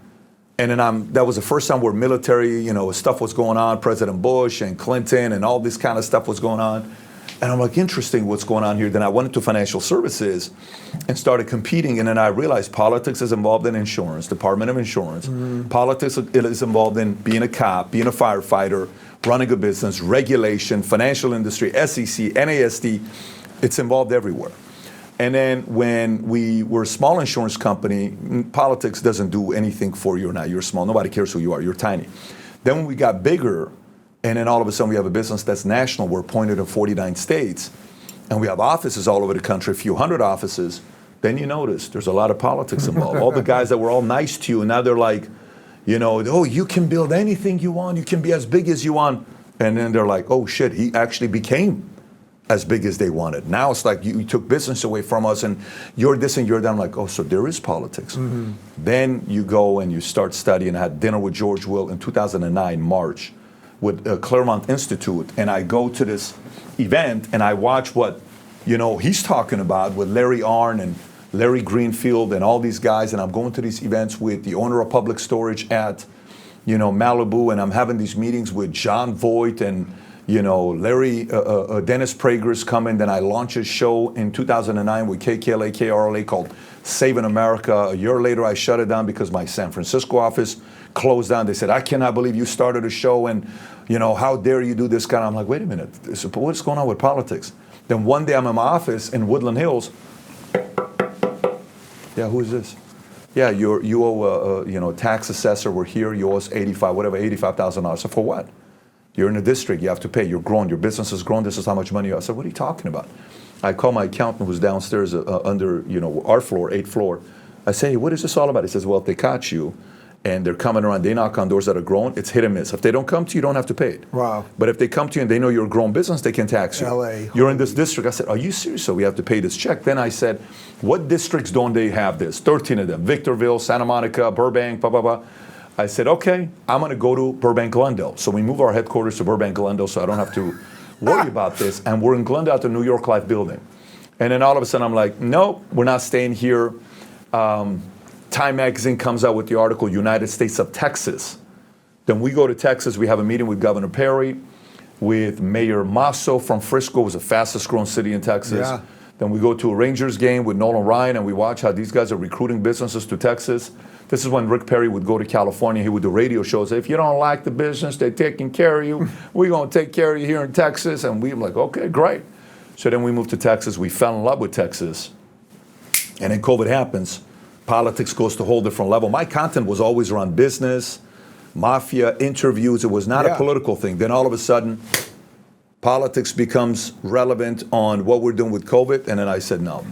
and then that was the first time where military, stuff was going on, President Bush and Clinton and all this kind of stuff was going on. And I'm like, interesting what's going on here. Then I went into financial services and started competing, and then I realized politics is involved in insurance, Department of Insurance. Mm-hmm. Politics is involved in being a cop, being a firefighter, running a business, regulation, financial industry, SEC, NASD. It's involved everywhere. And then when we were a small insurance company, politics doesn't do anything for you or not. You're small. Nobody cares who you are. You're tiny. Then when we got bigger, and then all of a sudden we have a business that's national. We're appointed in 49 states, and we have offices all over the country, a few hundred offices. Then you notice there's a lot of politics involved. All the guys that were all nice to you, and now they're like, you can build anything you want. You can be as big as you want. And then they're like, oh, shit, he actually became as big as they wanted. Now it's like you took business away from us, and you're this and you're that. I'm like, oh, so there is politics. Mm-hmm. Then you go and you start studying. I had dinner with George Will in 2009, March, with Claremont Institute, and I go to this event and I watch what he's talking about with Larry Arnn and Larry Greenfield and all these guys, and I'm going to these events with the owner of Public Storage at, Malibu, and I'm having these meetings with John Voight and, Larry, Dennis Prager's coming. Then I launch a show in 2009 with KKLA, KRLA called Saving America. A year later, I shut it down because my San Francisco office closed down. They said, I cannot believe you started a show and, how dare you do this kind of, I'm like, wait a minute, what's going on with politics? Then one day I'm in my office in Woodland Hills. Yeah, who is this? Yeah, you owe a tax assessor. We're here. You owe us $85,000. So for what? You're in a district. You have to pay. You're grown. Your business has grown. This is how much money you owe. I said, what are you talking about? I call my accountant who's downstairs under our floor, 8th floor. I say, hey, what is this all about? He says, well, if they catch you and they're coming around, they knock on doors that are grown, it's hit and miss. If they don't come to you, you don't have to pay it. Wow. But if they come to you and they know you're a grown business, they can tax you. LA. You're in this district. I said, are you serious? So we have to pay this check. Then I said, what districts don't they have this? 13 of them. Victorville, Santa Monica, Burbank, blah, blah, blah. I said, okay, I'm going to go to Burbank, Glendale. So we move our headquarters to Burbank, Glendale so I don't have to worry about this. And we're in Glendale at the New York Life building. And then all of a sudden I'm like, no, we're not staying here. Time magazine comes out with the article, United States of Texas. Then we go to Texas. We have a meeting with Governor Perry, with Mayor Masso from Frisco, was the fastest growing city in Texas. Yeah. Then we go to a Rangers game with Nolan Ryan, and we watch how these guys are recruiting businesses to Texas. This is when Rick Perry would go to California. He would do radio shows. If you don't like the business, they're taking care of you. We're going to take care of you here in Texas. And we were like, okay, great. So then we moved to Texas. We fell in love with Texas. And then COVID happens. Politics goes to a whole different level. My content was always around business, mafia, interviews. It was not a political thing. Then all of a sudden, politics becomes relevant on what we're doing with COVID. And then I said, no.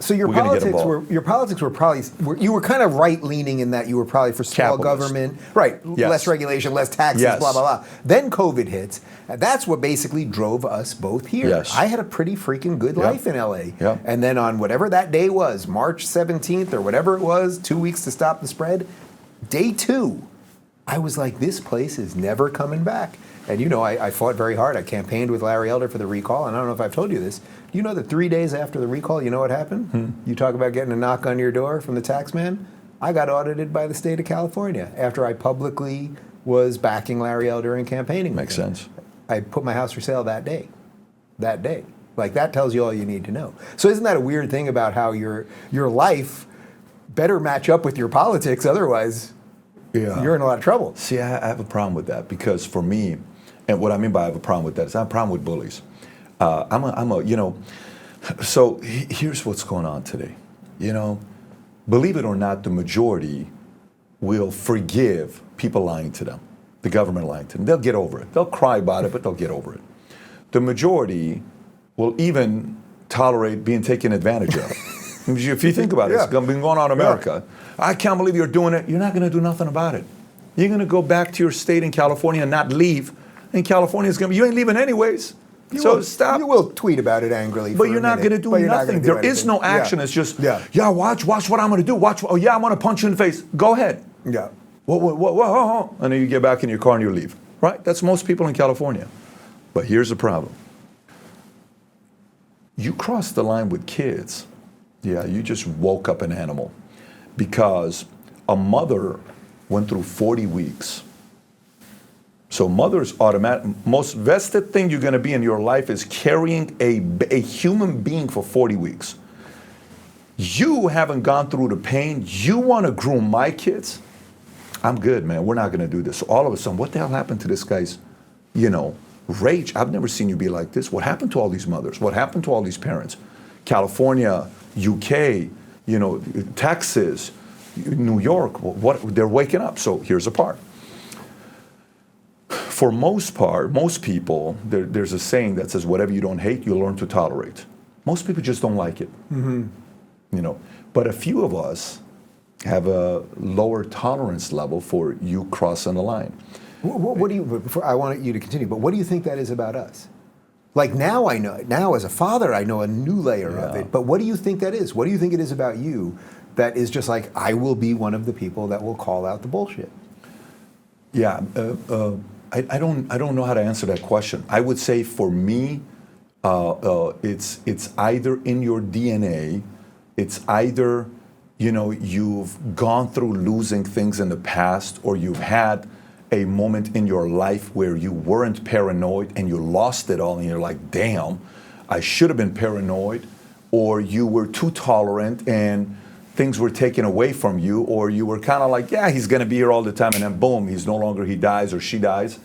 So your politics were probably you were kind of right leaning in that you were probably for small government, right? Yes. Less regulation, less taxes, Yes. blah blah blah. Then COVID hits. And that's what basically drove us both here. Yes. I had a pretty freaking good life in LA. Yeah. And then on whatever that day was, March 17th or whatever it was, 2 weeks to stop the spread, day 2, I was like, this place is never coming back. And I fought very hard. I campaigned with Larry Elder for the recall. And I don't know if I've told you this. You know that 3 days after the recall, you know what happened? You talk about getting a knock on your door from the tax man. I got audited by the state of California after I publicly was backing Larry Elder and campaigning. Makes sense. I put my house for sale that day. Like, that tells you all you need to know. So isn't that a weird thing about how your life better match up with your politics? Otherwise, you're in a lot of trouble. See, I have a problem with that because for me, and what I mean by I have a problem with that is I have a problem with bullies. So here's what's going on today. Believe it or not, the majority will forgive people lying to them, the government lying to them. They'll get over it. They'll cry about it, but they'll get over it. The majority will even tolerate being taken advantage of. If you think about it, it's been going on in America. I can't believe you're doing it. You're not going to do nothing about it. You're going to go back to your state in California and not leave. And California's going to be, you ain't leaving anyways. Stop. You will tweet about it angrily. But you're not going to do nothing. There is no action. It's just, watch what I'm going to do. Watch. Oh, yeah, I'm going to punch you in the face. Go ahead. Yeah. Whoa. And then you get back in your car and you leave. Right? That's most people in California. But here's the problem. You cross the line with kids. Yeah, you just woke up an animal. Because a mother went through 40 weeks. So mother's most vested thing you're going to be in your life is carrying a human being for 40 weeks. You haven't gone through the pain. You want to groom my kids? I'm good, man. We're not going to do this. So all of a sudden, what the hell happened to this guy's, rage? I've never seen you be like this. What happened to all these mothers? What happened to all these parents? California, UK, Texas, New York, they're waking up. So here's the part. For most people, there's a saying that says, whatever you don't hate, you learn to tolerate. Most people just don't like it. Mm-hmm. But a few of us have a lower tolerance level for you crossing the line. What do you, I want you to continue, but what do you think that is about us? Like now as a father, I know a new layer of it, but what do you think that is? What do you think it is about you that is just like, I will be one of the people that will call out the bullshit? Yeah, I don't know how to answer that question. I would say for me, It's either in your DNA, it's either, you've gone through losing things in the past, or you've had a moment in your life where you weren't paranoid and you lost it all and you're like, damn, I should have been paranoid, or you were too tolerant and things were taken away from you, or you were kind of like, yeah, he's going to be here all the time, and then boom, he dies or she dies.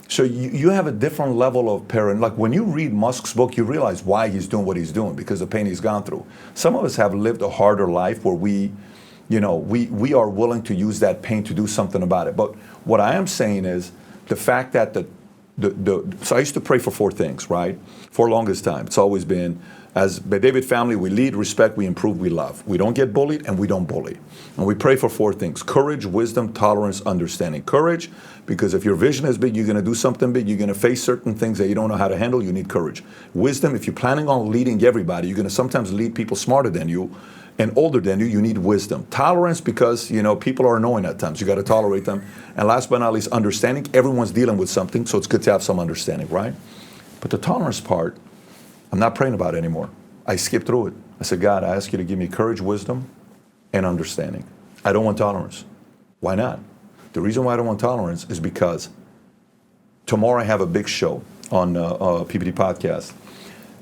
So you have a different level of paranoia. Like when you read Musk's book, you realize why he's doing what he's doing, because of the pain he's gone through. Some of us have lived a harder life where we are willing to use that pain to do something about it. But what I am saying is the fact that so I used to pray for four things, right? For the longest time. It's always been, as the David family, we lead, respect, we improve, we love. We don't get bullied, and we don't bully. And we pray for four things: courage, wisdom, tolerance, understanding. Courage, because if your vision is big, you're going to do something big, you're going to face certain things that you don't know how to handle, you need courage. Wisdom, if you're planning on leading everybody, you're going to sometimes lead people smarter than you and older than you need wisdom. Tolerance, because people are annoying at times, you got to tolerate them. And last but not least, understanding. Everyone's dealing with something, so it's good to have some understanding, right? But the tolerance part, I'm not praying about it anymore. I skipped through it. I said, God, I ask you to give me courage, wisdom, and understanding. I don't want tolerance. Why not? The reason why I don't want tolerance is because tomorrow I have a big show on PPD Podcast.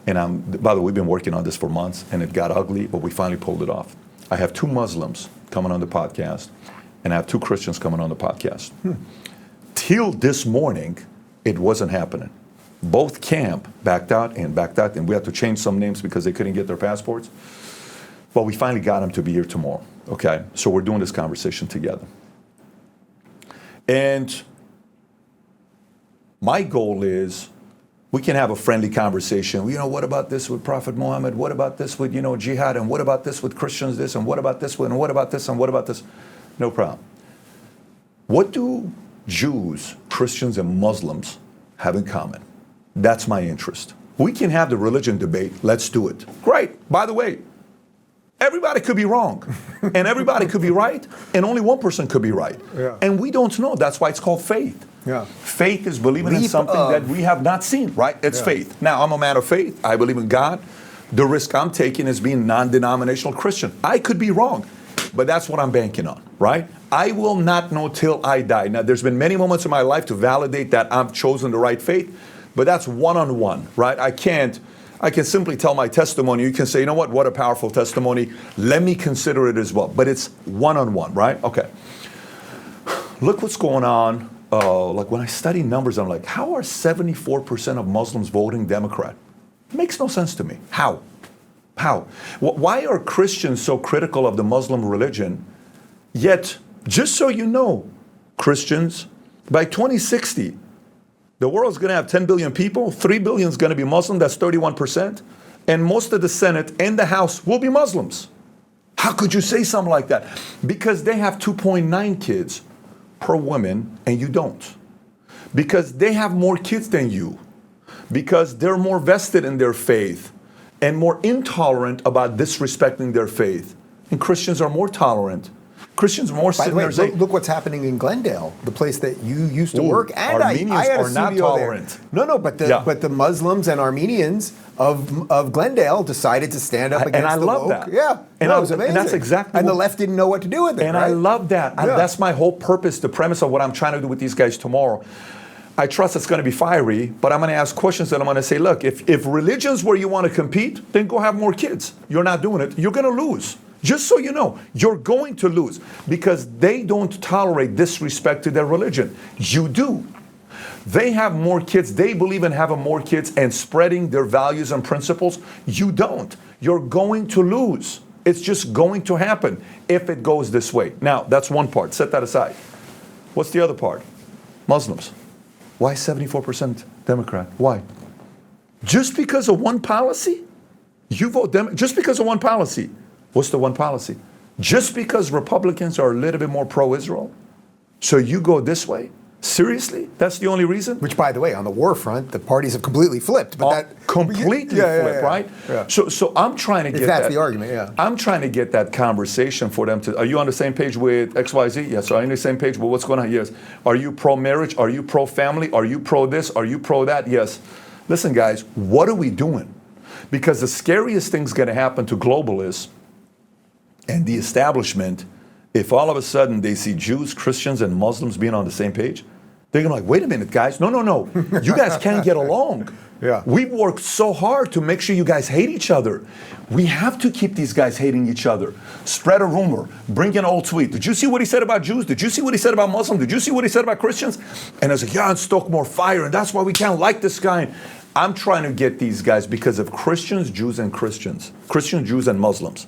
And by the way, we've been working on this for months, and it got ugly, but we finally pulled it off. I have 2 Muslims coming on the podcast, and I have 2 Christians coming on the podcast. Till this morning, it wasn't happening. Both camp backed out, and we had to change some names because they couldn't get their passports. But we finally got them to be here tomorrow. Okay, so we're doing this conversation together. And my goal is, we can have a friendly conversation. What about this with Prophet Muhammad? What about this with, jihad? And what about this with Christians this? And what about this one? And what about this? And what about this? No problem. What do Jews, Christians, and Muslims have in common? That's my interest. We can have the religion debate. Let's do it. Great. By the way, everybody could be wrong. And everybody could be right. And only one person could be right. Yeah. And we don't know. That's why it's called faith. Yeah. Faith is believing in something that we have not seen, right? It's faith. Now, I'm a man of faith. I believe in God. The risk I'm taking is being non-denominational Christian. I could be wrong, but that's what I'm banking on, right? I will not know till I die. Now, there's been many moments in my life to validate that I've chosen the right faith, but that's one-on-one, right? I can simply tell my testimony. You can say, what a powerful testimony. Let me consider it as well. But it's one-on-one, right? Okay. Look what's going on. Like when I study numbers, I'm like, how are 74% of Muslims voting Democrat? It makes no sense to me. How? Why are Christians so critical of the Muslim religion? Yet, just so you know, Christians, by 2060, the world's going to have 10 billion people. 3 billion is going to be Muslim. That's 31%. And most of the Senate and the House will be Muslims. How could you say something like that? Because they have 2.9 kids per woman, and you don't. Because they have more kids than you. Because they're more vested in their faith and more intolerant about disrespecting their faith. And Christians are more tolerant. Christians are more sitting there saying, look what's happening in Glendale, the place that you used to work. And Armenians I had a are not tolerant. There. No, but the Muslims and Armenians of Glendale decided to stand up against the woke. That. Yeah, and it was amazing. And that's exactly. And the left didn't know what to do with it. And I love that. That's my whole purpose, the premise of what I'm trying to do with these guys tomorrow. I trust it's going to be fiery, but I'm going to ask questions and I'm going to say, look, if religion's where you want to compete, then go have more kids. You're not doing it. You're going to lose. Just so you know, you're going to lose because they don't tolerate disrespect to their religion. You do. They have more kids. They believe in having more kids and spreading their values and principles. You don't. You're going to lose. It's just going to happen if it goes this way. Now, that's one part. Set that aside. What's the other part? Muslims. Why 74% Democrat? Why? Just because of one policy? You vote Democrat just because of one policy. What's the one policy? Just because Republicans are a little bit more pro-Israel? So you go this way? Seriously? That's the only reason? Which, by the way, on the war front, the parties have completely flipped. But completely flipped, right? Yeah. So I'm trying to get that. That's the argument, yeah. I'm trying to get that conversation for them to. Are you on the same page with XYZ? Yes. Are you on the same page with what's going on? Yes. Are you pro-marriage? Are you pro-family? Are you pro-this? Are you pro-that? Yes. listen, guys, what are we doing? Because the scariest thing's going to happen to globalists and the establishment, if all of a sudden they see Jews, Christians, and Muslims being on the same page, they're going to be like, wait a minute, guys. No. You guys can't get along. Yeah. We've worked so hard to make sure you guys hate each other. We have to keep these guys hating each other. Spread a rumor. Bring an old tweet. Did you see what he said about Jews? Did you see what he said about Muslims? Did you see what he said about Christians? And it's like, yeah, and stoke more fire, and that's why we can't like this guy. I'm trying to get these guys because of Christians, Jews, and Christians. Christians, Jews, and Muslims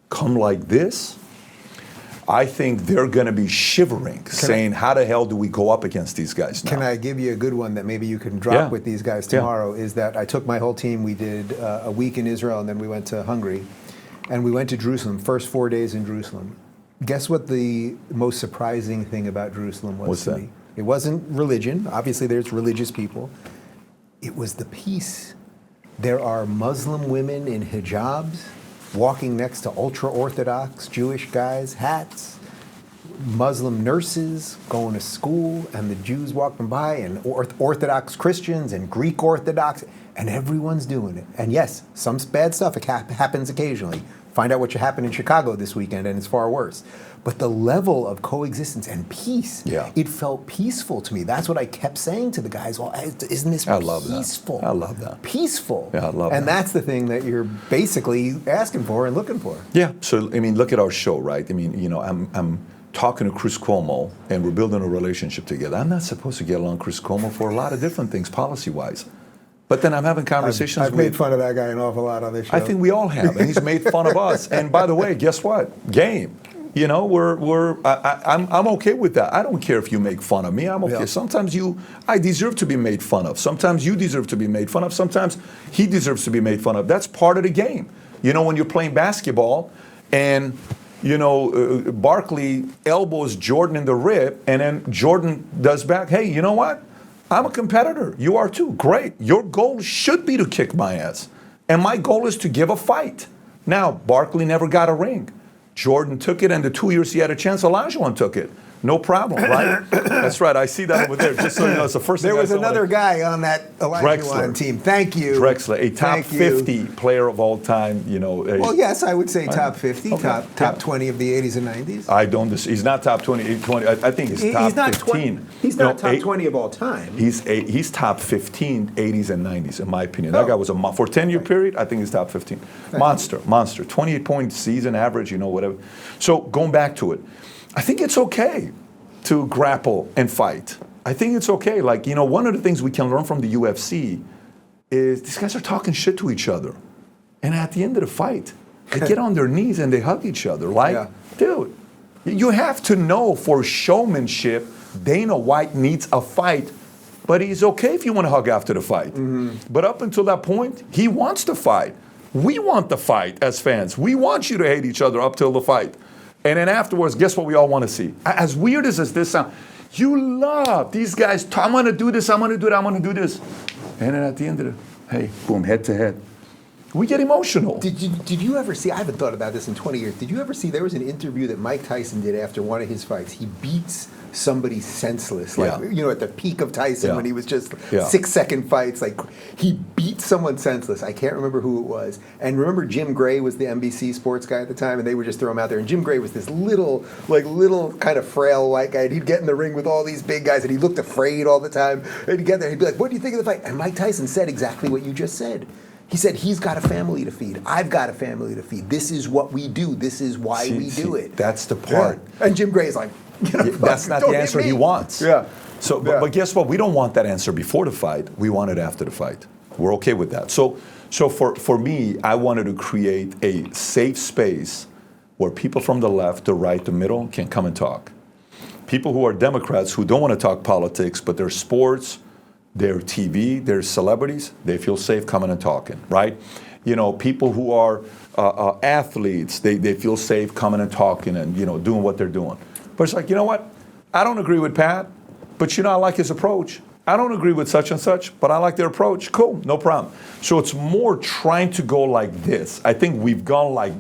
come like this. I think they're going to be shivering, saying, how the hell do we go up against these guys now? Can I give you a good one that maybe you can drop with these guys tomorrow? Is that I took my whole team, we did a week in Israel, and then we went to Hungary, and we went to Jerusalem, first 4 days in Jerusalem. Guess what the most surprising thing about Jerusalem was What's to that? me? It wasn't religion. Obviously, there's religious people. It was the peace. There are Muslim women in hijabs walking next to ultra-Orthodox Jewish guys, hats, Muslim nurses going to school, and the Jews walking by, and Orthodox Christians and Greek Orthodox, and everyone's doing it. And yes, some bad stuff happens occasionally. Find out what happened in Chicago this weekend, and it's far worse. But the level of coexistence and peace, it felt peaceful to me. That's what I kept saying to the guys. Well, isn't this peaceful? I love that. Peaceful. Yeah, I love that. And that's the thing that you're basically asking for and looking for. Yeah. So, I mean, look at our show, right? I mean, you know, I'm talking to Chris Cuomo, and we're building a relationship together. I'm not supposed to get along with Chris Cuomo for a lot of different things, policy-wise. But then I'm having conversations I've made fun of that guy an awful lot on this show. I think we all have, and he's made fun of us. And by the way, guess what? Game. You know, I'm okay with that. I don't care if you make fun of me. I'm okay. Yeah. Sometimes I deserve to be made fun of. Sometimes you deserve to be made fun of. Sometimes he deserves to be made fun of. That's part of the game. You know, when you're playing basketball, and you know, Barkley elbows Jordan in the rib, and then Jordan does back. Hey, you know what? I'm a competitor. You are too. Great. Your goal should be to kick my ass. And my goal is to give a fight. Now, Barkley never got a ring. Jordan took it, and the 2 years he had a chance, Olajuwon took it. No problem, right? That's right. I see that over there. Just so you know, it's the first thing there was I saw another guy on that Olajuwon team. Thank you. Drexler, a top 50 player of all time. You know. Well, yes, I would say top 50, Okay. top 20 of the 80s and 90s. I don't. He's not top 20. I think he's top 15. He's not top 20 of all time. He's top 15, 80s and 90s, in my opinion. That guy was for a 10-year period, I think he's top 15. Monster. 28-point season average, you know, whatever. So going back to it, I think it's okay to grapple and fight. I think it's okay. Like, you know, one of the things we can learn from the UFC is these guys are talking shit to each other. And at the end of the fight, they get on their knees and they hug each other. Like, dude, you have to know for showmanship, Dana White needs a fight, but he's okay if you want to hug after the fight. Mm-hmm. But up until that point, he wants to fight. We want the fight as fans. We want you to hate each other up till the fight. And then afterwards, guess what we all want to see? As weird as this sounds, you love these guys. I'm going to do this, I'm going to do that, I'm going to do this. And then at the end of it, hey, boom, head to head. We get emotional. Did you ever see, I haven't thought about this in 20 years, did you ever see, there was an interview that Mike Tyson did after one of his fights. He beats somebody senseless, like, you know, at the peak of Tyson when he was just 6-second fights, like he beat someone senseless. I can't remember who it was. And remember Jim Gray was the NBC sports guy at the time, and they would just throw him out there. And Jim Gray was this little kind of frail white guy, and he'd get in the ring with all these big guys, and he looked afraid all the time. And he'd get there, he'd be like, what do you think of the fight? And Mike Tyson said exactly what you just said. He said, he's got a family to feed. I've got a family to feed. This is what we do. This is why we do it. That's the part. Yeah. And Jim Gray's like, that's not the answer he wants. Yeah. So, but guess what? We don't want that answer before the fight. We want it after the fight. We're okay with that. So for me, I wanted to create a safe space where people from the left, the right, the middle can come and talk. People who are Democrats who don't want to talk politics, but they're sports, they're TV, they're celebrities, they feel safe coming and talking, right? You know, people who are athletes, they feel safe coming and talking and, you know, doing what they're doing. But it's like, you know what? I don't agree with Pat, but, you know, I like his approach. I don't agree with such and such, but I like their approach. Cool, no problem. So it's more trying to go like this. I think we've gone like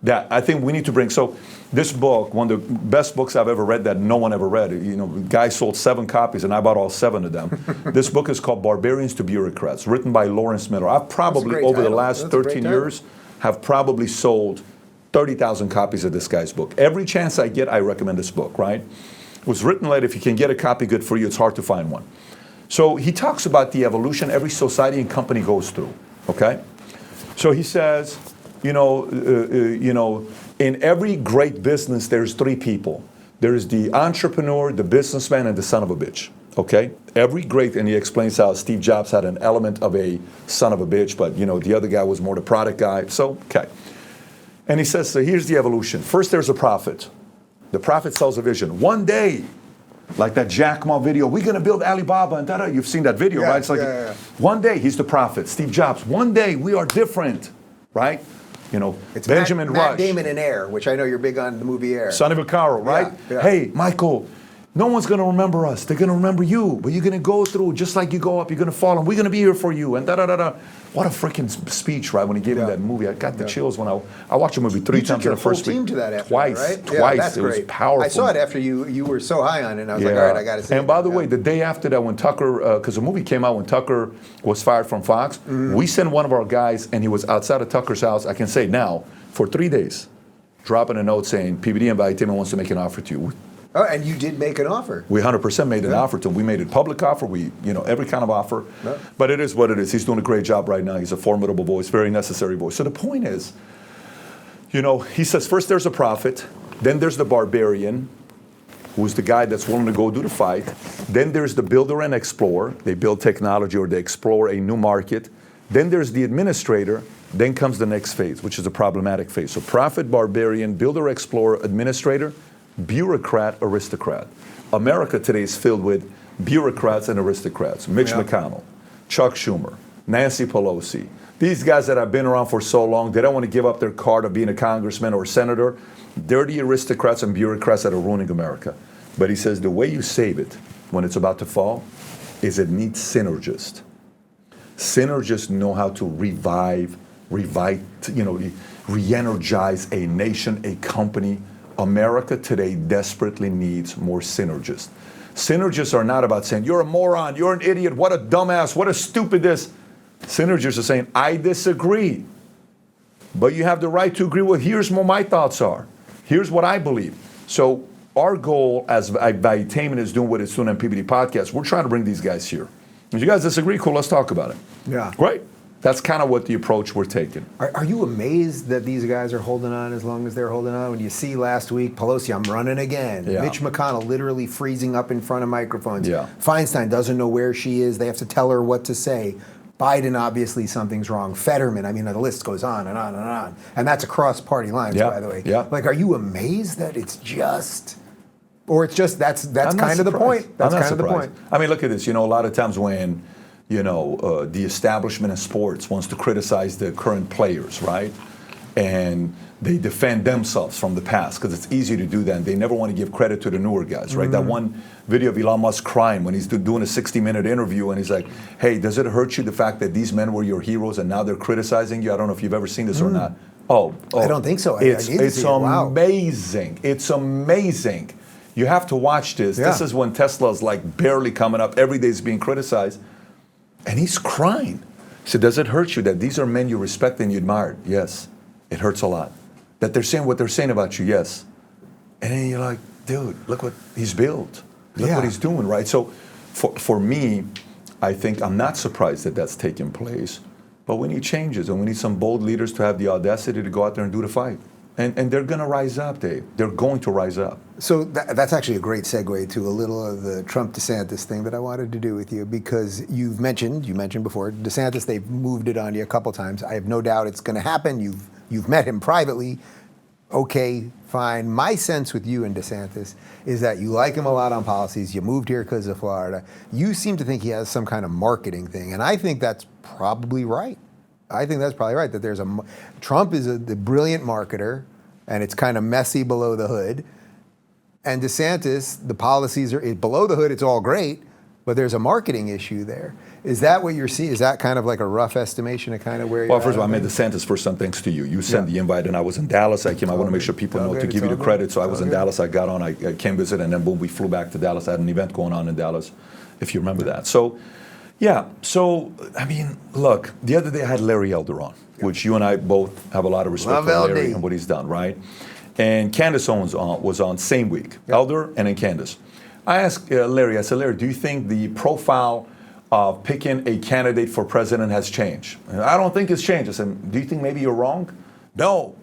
That I think we need to bring. So this book, one of the best books I've ever read that no one ever read. You know, the guy sold 7 copies, and I bought all 7 of them. This book is called Barbarians to Bureaucrats, written by Lawrence Miller. I've probably over the last 13 years have probably sold 30,000 copies of this guy's book. Every chance I get, I recommend this book. Right? It was written late. If you can get a copy, good for you. It's hard to find one. So he talks about the evolution every society and company goes through. Okay, so he says, you know, in every great business, there's 3 people. There's the entrepreneur, the businessman, and the son of a bitch. Okay, every great, and he explains how Steve Jobs had an element of a son of a bitch, but you know the other guy was more the product guy. So okay, and he says, so here's the evolution. First, there's a prophet. The prophet sells a vision. One day. Like that Jack Ma video, we're going to build Alibaba and da-da. You've seen that video, right? It's like one day he's the prophet, Steve Jobs. One day we are different, right? You know, it's Benjamin Rush. Matt Damon in Air, which I know you're big on the movie Air. Son of a Caro, right? Yeah. Hey, Michael, no one's going to remember us. They're going to remember you, but you're going to go through just like you go up. You're going to fall, and we're going to be here for you. And da-da-da-da. What a freaking speech, right? When he gave me that movie, I got the chills when I watched the movie 3 times in the first week. You took your full team to that after Twice, that, right? twice. That's it great. was powerful. I saw it after you were so high on it, and I was like, all right, I got to see it. And by the way, the day after that, when Tucker, because the movie came out when Tucker was fired from Fox, we sent one of our guys, and he was outside of Tucker's house, I can say now, for 3 days, dropping a note saying, PBD and Valuetainment wants to make an offer to you. Oh, and you did make an offer. We 100% made an offer to him. We made a public offer. We, every kind of offer. Yeah. But it is what it is. He's doing a great job right now. He's a formidable voice, very necessary voice. So the point is, he says first there's a prophet, then there's the barbarian, who's the guy that's willing to go do the fight. Then there's the builder and explorer. They build technology or they explore a new market. Then there's the administrator. Then comes the next phase, which is the problematic phase. So prophet, barbarian, builder, explorer, administrator, bureaucrat, aristocrat. America today is filled with bureaucrats and aristocrats. Mitch McConnell, Chuck Schumer, Nancy Pelosi. These guys that have been around for so long, they don't want to give up their card of being a congressman or a senator. They're the aristocrats and bureaucrats that are ruining America. But he says the way you save it when it's about to fall is it needs synergists. Synergists know how to re-energize a nation, a company. America today desperately needs more synergists. Synergists are not about saying, you're a moron, you're an idiot, what a dumbass, what a stupid this. Synergists are saying, I disagree. But you have the right to agree with, here's what my thoughts are. Here's what I believe. So our goal as Valuetainment is doing what it's doing on PBD Podcast, we're trying to bring these guys here. If you guys disagree, cool, let's talk about it. Yeah. Great. That's kind of what the approach we're taking. Are you amazed that these guys are holding on as long as they're holding on? When you see last week, Pelosi, I'm running again. Yeah. Mitch McConnell literally freezing up in front of microphones. Yeah. Feinstein doesn't know where she is. They have to tell her what to say. Biden, obviously, something's wrong. Fetterman, the list goes on and on and on. And that's across party lines, by the way. Yeah. Like, are you amazed that it's just... Or it's just, that's kind of the point. That's kind of the point. I mean, look at this. A lot of times when... the establishment in sports wants to criticize the current players, right? And they defend themselves from the past because it's easy to do that. And they never want to give credit to the newer guys, right? That one video of Elon Musk crying when he's doing a 60-minute interview and he's like, hey, does it hurt you the fact that these men were your heroes and now they're criticizing you? I don't know if you've ever seen this or not. Oh, I don't think so. It's amazing. It's amazing. You have to watch this. Yeah. This is when Tesla's like barely coming up. Every day is being criticized. And he's crying. He said, does it hurt you that these are men you respect and you admire? Yes. It hurts a lot. That they're saying what they're saying about you? Yes. And then you're like, dude, look what he's built. Look what he's doing, right? So for me, I think I'm not surprised that that's taking place. But we need changes, and we need some bold leaders to have the audacity to go out there and do the fight. And they're going to rise up, Dave. They're going to rise up. So that's actually a great segue to a little of the Trump-DeSantis thing that I wanted to do with you, because you mentioned before, DeSantis, they've moved it on you a couple times. I have no doubt it's going to happen. You've met him privately. Okay, fine. My sense with you and DeSantis is that you like him a lot on policies. You moved here because of Florida. You seem to think he has some kind of marketing thing, and I think that's probably right. That Trump is the brilliant marketer, and it's kind of messy below the hood. And DeSantis, the policies are below the hood. It's all great, but there's a marketing issue there. Is that what you're seeing? Is that kind of like a rough estimation of kind of where you're Well, at? first of all, I met DeSantis first time thanks to you. You sent the invite, and I was in Dallas. I came. I want to make sure people know to give you the credit. So I was in Dallas. I got on. I came visit, and then boom, we flew back to Dallas. I had an event going on in Dallas, if you remember that. So, yeah. So I mean, look. The other day I had Larry Elder on, which you and I both have a lot of respect for Larry and what he's done, right? And Candace Owens was on same week. Elder and then Candace. I asked Larry. I said, Larry, do you think the profile of picking a candidate for president has changed? And I don't think it's changed. I said, do you think maybe you're wrong? No,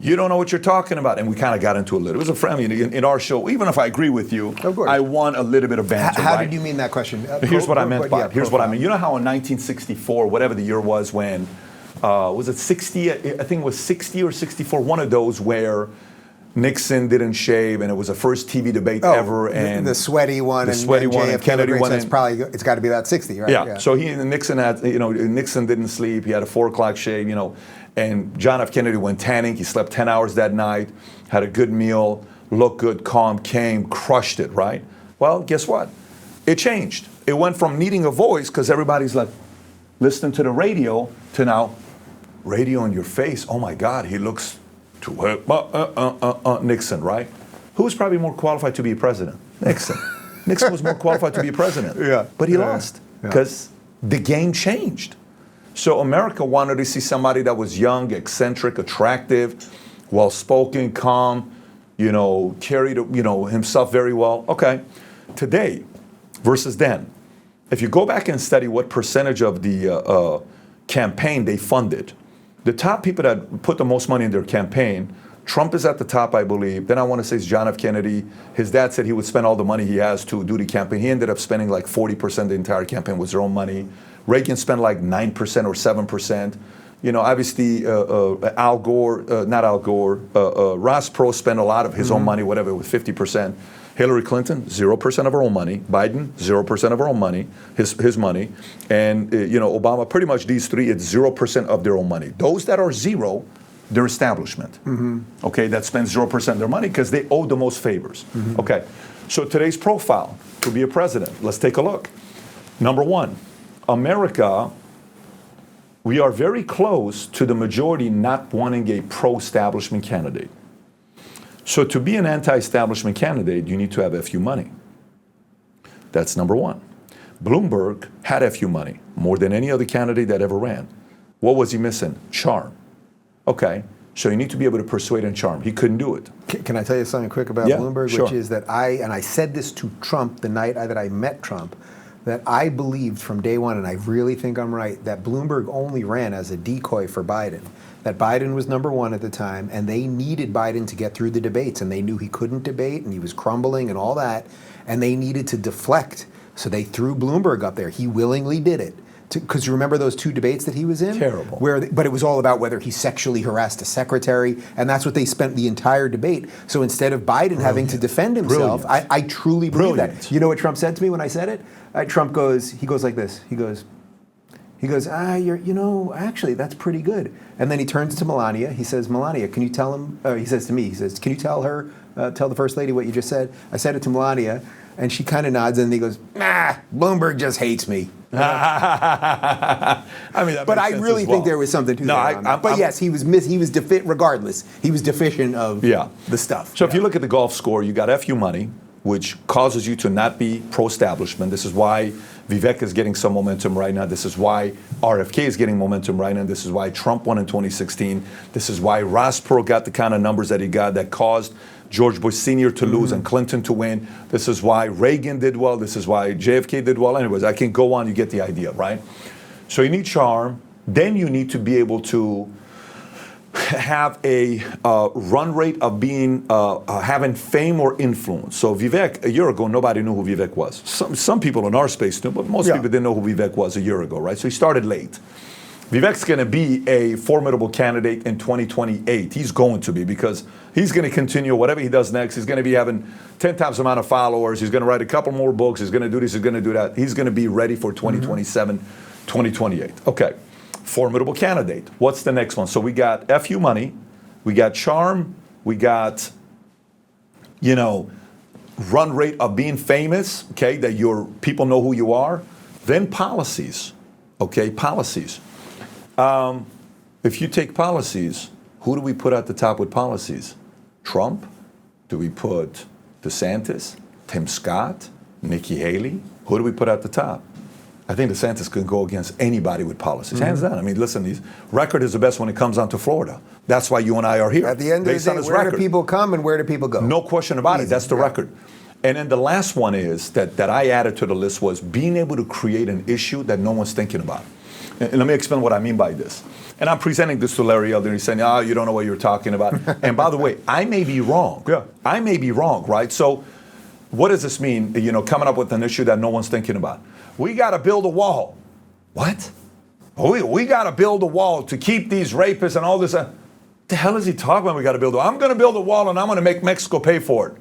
you don't know what you're talking about. And we kind of got into a little. It was a friendly in our show. Even if I agree with you, I want a little bit of banter. How did you mean that question? Here's what I meant by it. Here's what I mean. You know how in 1964, whatever the year was, when was it 60? I think it was 60 or 64. One of those where Nixon didn't shave, and it was the first TV debate ever, and the sweaty one, and Kennedy won. It's got to be about 60, right? Yeah. So Nixon had, Nixon didn't sleep. He had a 4 o'clock shave, and John F. Kennedy went tanning. He slept 10 hours that night, had a good meal, looked good, calm, came, crushed it, right? Well, guess what? It changed. It went from needing a voice because everybody's like listening to the radio to now radio in your face. Oh my God, he looks. Nixon, right? Who's probably more qualified to be president? Nixon. Nixon was more qualified to be president. Yeah. But he lost because the game changed. So America wanted to see somebody that was young, eccentric, attractive, well-spoken, calm, carried, himself very well. Okay. Today versus then. If you go back and study what percentage of the campaign they funded, the top people that put the most money in their campaign, Trump is at the top, I believe. Then I want to say it's John F. Kennedy. His dad said he would spend all the money he has to do the campaign. He ended up spending like 40% of the entire campaign was their own money. Reagan spent like 9% or 7%. Obviously Al Gore, not Al Gore, Ross Perot spent a lot of his own money, whatever, it was 50%. Hillary Clinton, 0% of her own money. Biden, 0% of her own money, his money. And, Obama, pretty much these three, it's 0% of their own money. Those that are zero, they're establishment. Okay, that spends 0% of their money because they owe the most favors. Okay, so today's profile to be a president, let's take a look. Number one, America, we are very close to the majority not wanting a pro-establishment candidate. So to be an anti-establishment candidate, you need to have FU money. That's number one. Bloomberg had FU money, more than any other candidate that ever ran. What was he missing? Charm. Okay, so you need to be able to persuade and charm. He couldn't do it. Can I tell you something quick about Bloomberg? Sure. Which is that I said this to Trump the night that I met Trump, that I believed from day one, and I really think I'm right, that Bloomberg only ran as a decoy for Biden. That Biden was number one at the time, and they needed Biden to get through the debates, and they knew he couldn't debate, and he was crumbling and all that, and they needed to deflect. So they threw Bloomberg up there. He willingly did it. Because you remember those 2 debates that he was in? Terrible. But it was all about whether he sexually harassed a secretary, and that's what they spent the entire debate. So instead of Biden having to defend himself, I truly believe that. You know what Trump said to me when I said it? Trump goes like this. He goes, actually, that's pretty good. And then he turns to Melania. He says, Melania, can you tell him, he says to me, he says, can you tell her, tell the First Lady what you just said? I said it to Melania, and she kind of nods, and he goes, Bloomberg just hates me. I mean, but I really think there was something to that. But yes, he was regardless, he was deficient of the stuff. So if you look at the golf score, you got FU money, which causes you to not be pro-establishment. This is why Vivek is getting some momentum right now. This is why RFK is getting momentum right now. This is why Trump won in 2016. This is why Ross Perot got the kind of numbers that he got that caused George Bush Sr. to lose and Clinton to win. This is why Reagan did well. This is why JFK did well. Anyways, I can go on. You get the idea, right? So you need charm. Then you need to be able to have a run rate of being having fame or influence. So Vivek, a year ago, nobody knew who Vivek was. Some people in our space knew, but most people didn't know who Vivek was a year ago, right? So he started late. Vivek's going to be a formidable candidate in 2028. He's going to be, because he's going to continue whatever he does next. He's going to be having 10 times the amount of followers. He's going to write a couple more books. He's going to do this. He's going to do that. He's going to be ready for 2027, 2028. Okay. Formidable candidate. What's the next one? So we got FU money, we got charm, we got, run rate of being famous, okay, that your people know who you are, then policies, okay, policies. If you take policies, who do we put at the top with policies? Trump? Do we put DeSantis, Tim Scott, Nikki Haley? Who do we put at the top? I think DeSantis can go against anybody with policies, hands down. I mean, listen, his record is the best when it comes down to Florida. That's why you and I are here. At the end of the day, where do people come and where do people go? No question about it. That's the record. And then the last one is that I added to the list was being able to create an issue that no one's thinking about. And let me explain what I mean by this. And I'm presenting this to Larry Elder, and he's saying, you don't know what you're talking about. And by the way, I may be wrong. Yeah. I may be wrong, right? So what does this mean, coming up with an issue that no one's thinking about? We got to build a wall. What? We got to build a wall to keep these rapists and all this. The hell is he talking about? We got to build a wall. I'm going to build a wall, and I'm going to make Mexico pay for it.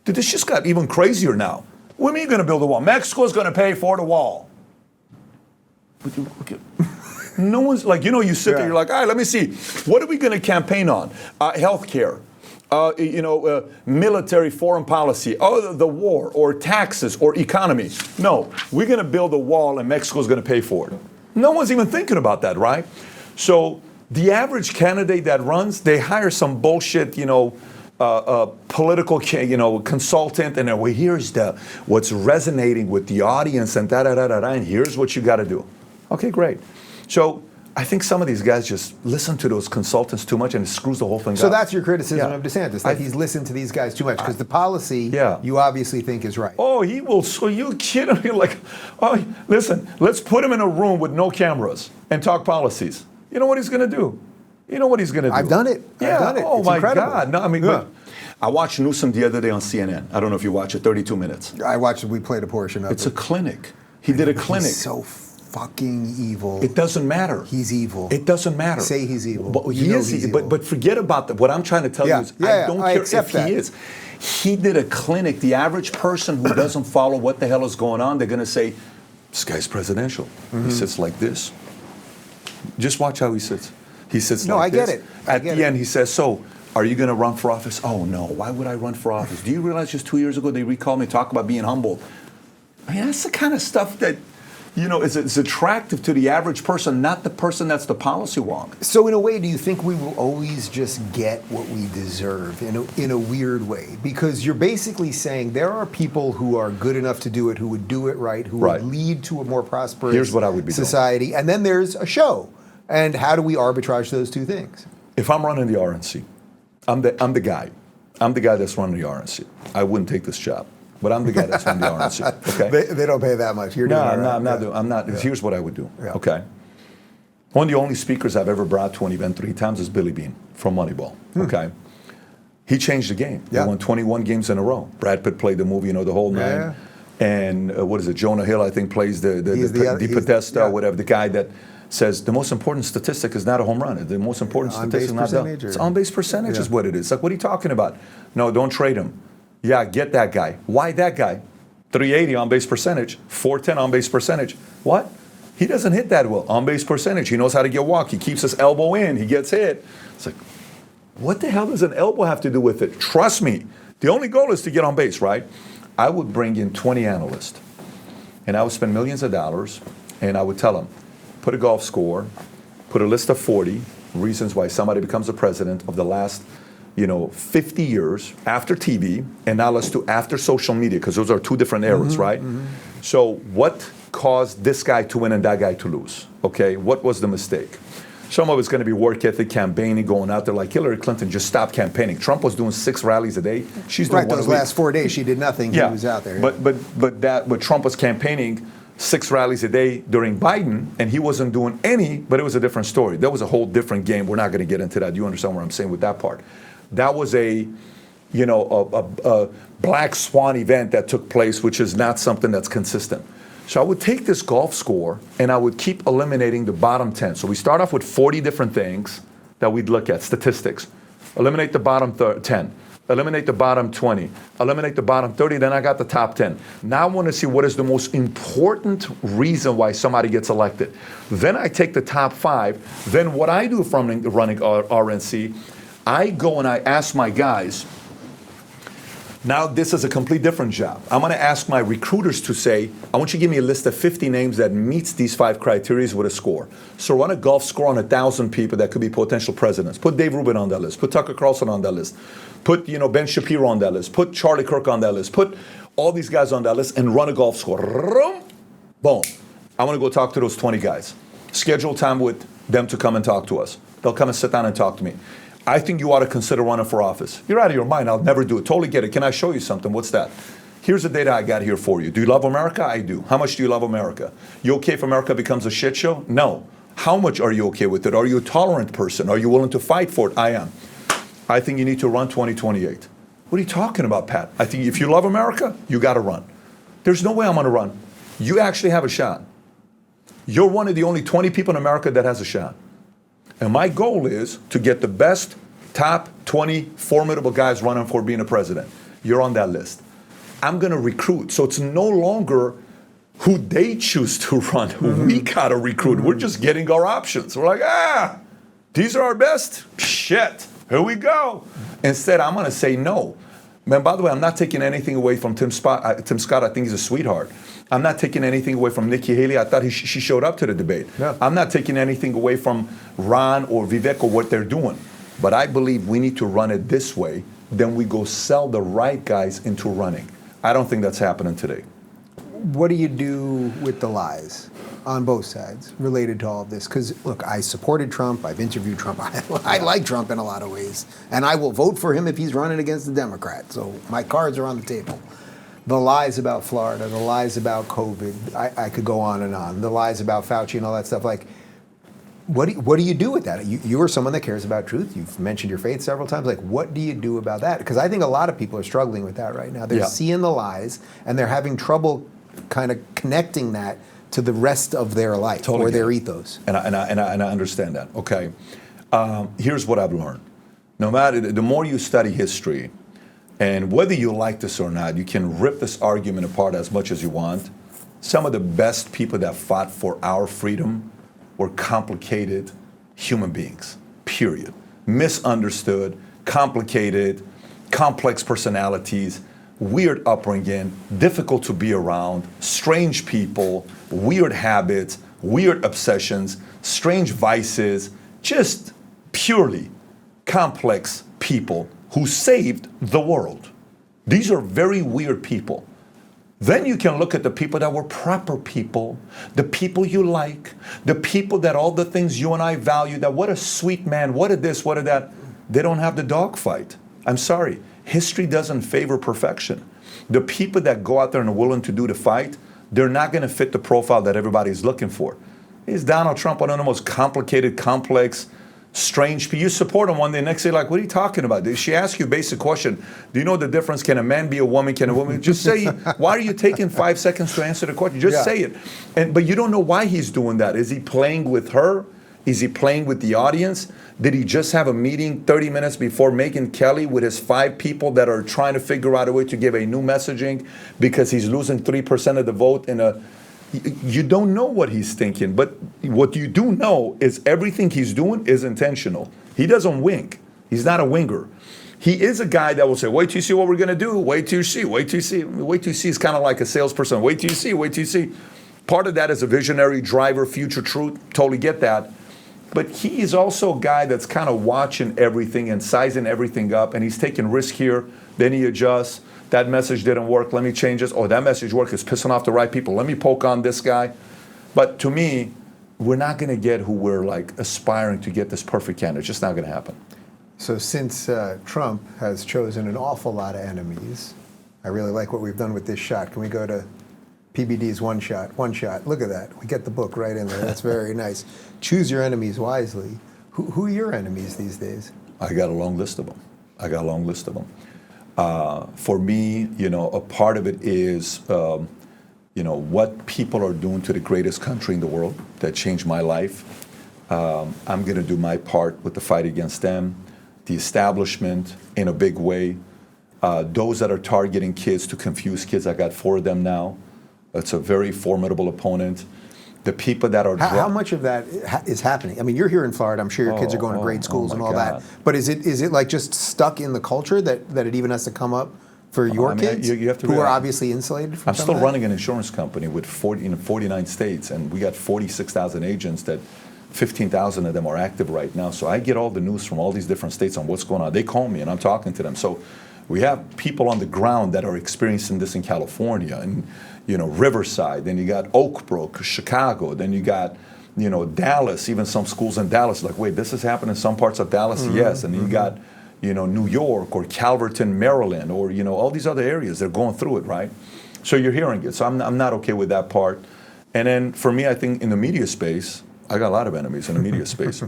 Dude, this just got even crazier now. What do you mean you're going to build a wall? Mexico's going to pay for the wall. No one's like, you sit there, you're like, all right, let me see. What are we going to campaign on? Healthcare, military foreign policy, the war, or taxes, or economy. No, we're going to build a wall and Mexico's going to pay for it. No one's even thinking about that, right? So the average candidate that runs, they hire some bullshit, political, consultant, and well, here's what's resonating with the audience, and and here's what you got to do. Okay, great. So I think some of these guys just listen to those consultants too much, and it screws the whole thing up. So that's your criticism of DeSantis, that he's listened to these guys too much, because the policy you obviously think is right. Oh, he will. So you kidding me? Like, listen, let's put him in a room with no cameras and talk policies. You know what he's going to do? I've done it. Yeah. I've done it. Oh, it's my incredible. God. No, I mean, but I watched Newsom the other day on CNN. I don't know if you watch it, 32 minutes. We played a portion of it. It's a clinic. He did a clinic. He's so fucking evil. It doesn't matter. He's evil. It doesn't matter. Say he's evil. But he is evil. But forget about that. What I'm trying to tell you is I don't care if he is. He did a clinic. The average person who doesn't follow what the hell is going on, they're going to say, this guy's presidential. Mm-hmm. He sits like this. Just watch how he sits. He sits like this. No, I get it. At the end, he says, so, are you going to run for office? Oh, no. Why would I run for office? Do you realize just 2 years ago they recalled me, talk about being humble? I mean, that's the kind of stuff that, is attractive to the average person, not the person that's the policy wonk. So in a way, do you think we will always just get what we deserve in a weird way? Because you're basically saying there are people who are good enough to do it, who would do it right, who would lead to a more prosperous society, and then there's a show. And how do we arbitrage those two things? If I'm running the RNC, I'm the guy. I'm the guy that's running the RNC. I wouldn't take this job, but I'm the guy that's running the RNC. Okay. They don't pay that much. You're doing it right. I'm not. Here's what I would do. Yeah. Okay. One of the only speakers I've ever brought to an event 3 times is Billy Beane from Moneyball. Okay. He changed the game. He won 21 games in a row. Brad Pitt played the movie, the whole nine. Yeah. And what is it? Jonah Hill, I think, plays the Podesta, whatever, the guy that says the most important statistic is not a home run. The most important statistic is not that. It's on-base percentage is what it is. Like, what are you talking about? No, don't trade him. Yeah, get that guy. Why that guy? 380 on-base percentage, 410 on-base percentage. What? He doesn't hit that well. On-base percentage. He knows how to get walk. He keeps his elbow in. He gets hit. It's like, what the hell does an elbow have to do with it? Trust me. The only goal is to get on base, right? I would bring in 20 analysts, and I would spend millions of dollars, and I would tell them, put a golf score, put a list of 40 reasons why somebody becomes the president of the last 50 years after TV, and now let's do after social media, because those are 2 different eras, right? Mm-hmm. So what caused this guy to win and that guy to lose? Okay, what was the mistake? Some of it's going to be work ethic, campaigning, going out there like Hillary Clinton just stopped campaigning. Trump was doing 6 rallies a day. She's doing those last 4 days she did nothing. Yeah. He was out there. But Trump was campaigning 6 rallies a day during Biden, and he wasn't doing any, but it was a different story. That was a whole different game. We're not going to get into that. You understand what I'm saying with that part. That was a black swan event that took place, which is not something that's consistent. So I would take this golf score, and I would keep eliminating the bottom 10. So we start off with 40 different things that we'd look at, statistics. Eliminate the bottom 10. Eliminate the bottom 20. Eliminate the bottom 30. Then I got the top 10. Now I want to see what is the most important reason why somebody gets elected. Then I take the top 5. Then what I do from running RNC, I go and I ask my guys, Now this is a complete different job. I'm going to ask my recruiters to say, I want you to give me a list of 50 names that meets these 5 criteria with a score. So run a golf score on 1,000 people that could be potential presidents. Put Dave Rubin on that list. Put Tucker Carlson on that list. Put Ben Shapiro on that list. Put Charlie Kirk on that list. Put all these guys on that list and run a golf score. Boom. I want to go talk to those 20 guys. Schedule time with them to come and talk to us. They'll come and sit down and talk to me. I think you ought to consider running for office. You're out of your mind. I'll never do it. Totally get it. Can I show you something? What's that? Here's the data I got here for you. Do you love America? I do. How much do you love America? You okay if America becomes a shit show? No. How much are you okay with it? Are you a tolerant person? Are you willing to fight for it? I am. I think you need to run 2028. What are you talking about, Pat? I think if you love America, you got to run. There's no way I'm going to run. You actually have a shot. You're one of the only 20 people in America that has a shot. And my goal is to get the best top 20 formidable guys running for being a president. You're on that list. I'm going to recruit. So it's no longer who they choose to run, who we got to recruit. We're just getting our options. We're like, these are our best? Shit, here we go. Instead, I'm going to say no. Man, by the way, I'm not taking anything away from Tim Scott. I think he's a sweetheart. I'm not taking anything away from Nikki Haley. I thought she showed up to the debate. Yeah. I'm not taking anything away from Ron or Vivek or what they're doing. But I believe we need to run it this way. Then we go sell the right guys into running. I don't think that's happening today. What do you do with the lies on both sides related to all of this? Because, look, I supported Trump. I've interviewed Trump. I like Trump in a lot of ways. And I will vote for him if he's running against the Democrats. So my cards are on the table. The lies about Florida, the lies about COVID, I could go on and on. The lies about Fauci and all that stuff. Like, what do you do with that? You are someone that cares about truth. You've mentioned your faith several times. Like, what do you do about that? Because I think a lot of people are struggling with that right now. They're seeing the lies, and they're having trouble kind of connecting that to the rest of their life or their ethos. And I understand that. Okay. Here's what I've learned. No matter, the more you study history, and whether you like this or not, you can rip this argument apart as much as you want. Some of the best people that fought for our freedom were complicated human beings, period. Misunderstood, complicated, complex personalities, weird upbringing, difficult to be around, strange people, weird habits, weird obsessions, strange vices, just purely complex people who saved the world. These are very weird people. Then you can look at the people that were proper people, the people you like, the people that all the things you and I value, that what a sweet man, what a this, what a that. They don't have the dogfight. I'm sorry. History doesn't favor perfection. The people that go out there and are willing to do the fight, they're not going to fit the profile that everybody's looking for. Is Donald Trump one of the most complicated, complex, strange people? You support him one day, next day, like, what are you talking about? Did she ask you a basic question? Do you know the difference? Can a man be a woman? Can a woman? Just say, why are you taking 5 seconds to answer the question? Just say it. But you don't know why he's doing that. Is he playing with her? Is he playing with the audience? Did he just have a meeting 30 minutes before Megyn Kelly with his 5 people that are trying to figure out a way to give a new messaging because he's losing 3% of the vote in a... You don't know what he's thinking, but what you do know is everything he's doing is intentional. He doesn't wink. He's not a winger. He is a guy that will say, wait till you see what we're going to do. Wait till you see. Wait till you see. Wait till you see is kind of like a salesperson. Wait till you see. Wait till you see. Part of that is a visionary driver, future truth. Totally get that. But he is also a guy that's kind of watching everything and sizing everything up, and he's taking risk here, then he adjusts. That message didn't work, let me change this. Oh, that message worked, it's pissing off the right people. Let me poke on this guy. But to me, we're not going to get who we're like aspiring to get, this perfect candidate. It's just not going to happen. So since Trump has chosen an awful lot of enemies, I really like what we've done with this shot. Can we go to PBD's one shot? One shot. Look at that. We get the book right in there. That's very nice. Choose your enemies wisely. Who are your enemies these days? I got a long list of them. For me, a part of it is, what people are doing to the greatest country in the world that changed my life. I'm going to do my part with the fight against them, the establishment in a big way. Those that are targeting kids to confuse kids, I got 4 of them now. It's a very formidable opponent. The people that are... How much of that is happening? I mean, you're here in Florida. I'm sure your kids are going to great schools and all that. But is it like just stuck in the culture that it even has to come up for your I mean, kids you have to who are realize- obviously insulated from I'm some still of that? running an insurance company with 49 states, and we got 46,000 agents that 15,000 of them are active right now. So I get all the news from all these different states on what's going on. They call me and I'm talking to them. So we have people on the ground that are experiencing this in California and, Riverside. Then you got Oak Brook, Chicago. Then you got, Dallas, even some schools in Dallas. Like, wait, this is happening in some parts of Dallas? Yes. And then you got, New York or Calverton, Maryland, or, all these other areas. They're going through it, right? So you're hearing it. So I'm not okay with that part. And then for me, I think in the media space, I got a lot of enemies in the media space.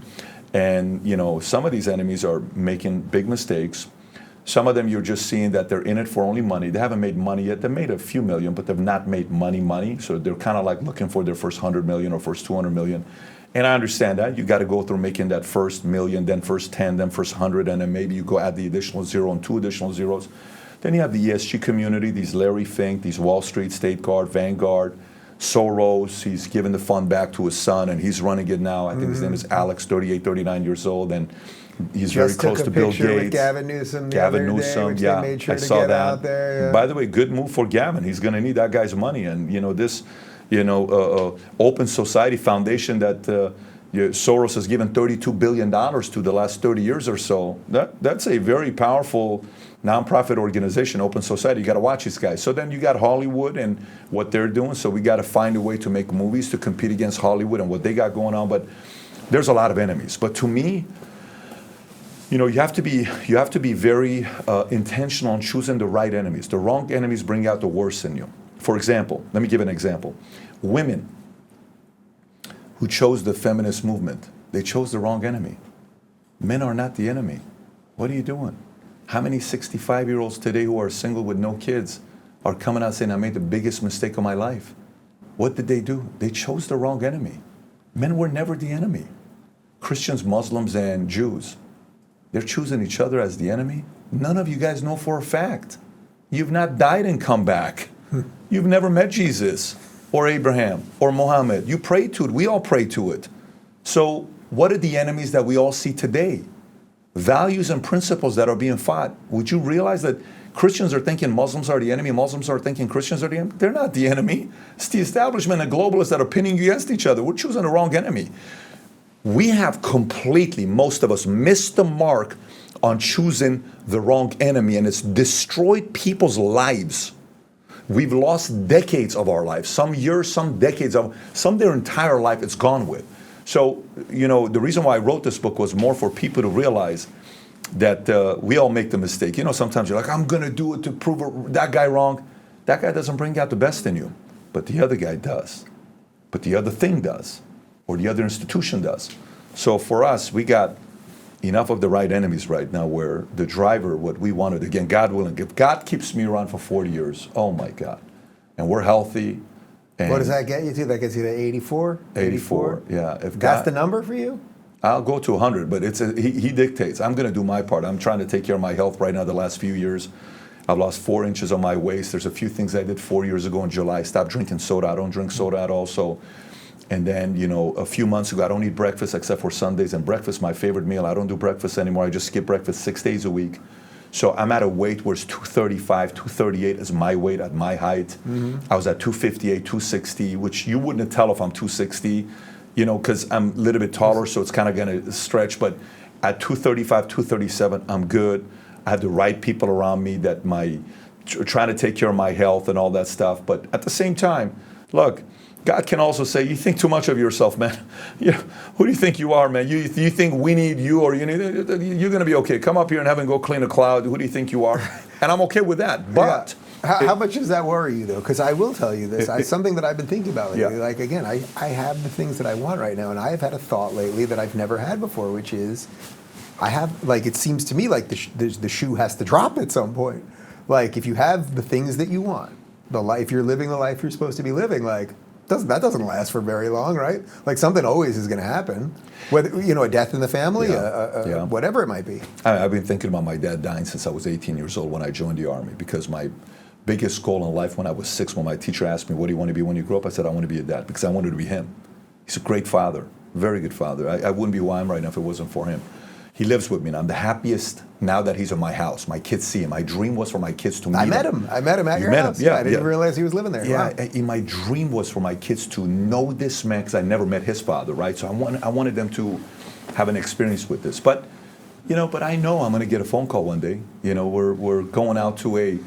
And, some of these enemies are making big mistakes. Some of them you're just seeing that they're in it for only money. They haven't made money yet. They made a few million, but they've not made money. So they're kind of like looking for their first 100 million or first 200 million. And I understand that. You got to go through making that first million, then first 10, then first 100, and then maybe you go add the additional zero and 2 additional zeros. Then you have the ESG community, these Larry Fink, these Wall Street, State Guard, Vanguard, Soros. He's given the fund back to his son, and he's running it now. I think his name is Alex, 38, 39 years old, and he's very close to Bill Just took a picture Gates. with Gavin Newsom the Gavin other Newsom, day, which yeah, they made sure I to saw get that. out there. Yeah. By the way, good move for Gavin. He's going to need that guy's money, and this, Open Society Foundation that Soros has given $32 billion to the last 30 years or so. That's a very powerful nonprofit organization, Open Society. You got to watch these guys. So then you got Hollywood and what they're doing. So we got to find a way to make movies to compete against Hollywood and what they got going on. But there's a lot of enemies. But to me, you have to be very intentional on choosing the right enemies. The wrong enemies bring out the worst in you. For example, let me give an example. Women who chose the feminist movement, they chose the wrong enemy. Men are not the enemy. What are you doing? How many 65-year-olds today who are single with no kids are coming out saying, I made the biggest mistake of my life? What did they do? They chose the wrong enemy. Men were never the enemy. Christians, Muslims, and Jews, they're choosing each other as the enemy. None of you guys know for a fact. You've not died and come back. You've never met Jesus or Abraham or Muhammad. You pray to it. We all pray to it. So what are the enemies that we all see today? Values and principles that are being fought. Would you realize that Christians are thinking Muslims are the enemy, Muslims are thinking Christians are the enemy? They're not the enemy. It's the establishment and globalists that are pinning you against each other. We're choosing the wrong enemy. We have completely, most of us, missed the mark on choosing the wrong enemy, and it's destroyed people's lives. We've lost decades of our lives, some years, some decades of, some their entire life it's gone with. So, the reason why I wrote this book was more for people to realize that we all make the mistake. Sometimes you're like, I'm going to do it to prove that guy wrong. That guy doesn't bring out the best in you, but the other guy does. But the other thing does, or the other institution does. So for us, we got enough of the right enemies right now where the driver, what we wanted, again, God willing, if God keeps me around for 40 years, oh my God, and we're healthy. And what does that get you to? That gets you to 84? 84, yeah. If That's God, the number for you? I'll go to 100, but he dictates. I'm going to do my part. I'm trying to take care of my health right now the last few years. I've lost 4 inches on my waist. There's a few things I did 4 years ago in July. Stopped drinking soda. I don't drink soda at all. So, and then, a few months ago, I don't eat breakfast except for Sundays. And breakfast, my favorite meal. I don't do breakfast anymore. I just skip breakfast 6 days a week. So I'm at a weight where it's 235, 238 is my weight at my height. Mm-hmm. I was at 258, 260, which you wouldn't tell if I'm 260, because I'm a little bit taller, so it's kind of going to stretch. But at 235, 237, I'm good. I have the right people around me that trying to take care of my health and all that stuff. But at the same time, look, God can also say, you think too much of yourself, man. Who do you think you are, man? You think we need you, or you're going to be okay. Come up here and have him go clean a cloud. Who do you think you are? And I'm okay with that. But how much does that worry you, though? Because I will tell you this. It's something that I've been thinking about lately. Yeah. Like, again, I have the things that I want right now, and I have had a thought lately that I've never had before, which is, it seems to me like the shoe has to drop at some point. Like, if you have the things that you want, if you're living the life you're supposed to be living, that doesn't last for very long, right? Like, something always is going to happen, whether a death in the family, whatever it might be. I've been thinking about my dad dying since I was 18 years old when I joined the Army, because my biggest goal in life when I was 6, when my teacher asked me, what do you want to be when you grow up? I said, I want to be a dad, because I wanted to be him. He's a great father, very good father. I wouldn't be who I am right now if it wasn't for him. He lives with me, and I'm the happiest now that he's in my house. My kids see him. My dream was for my kids to meet him. I met him at your house. Yeah, I didn't realize he was living there. Yeah, Wow. my dream was for my kids to know this man because I never met his father, right? So I wanted them to have an experience with this. But, but I know I'm going to get a phone call one day. We're going out to a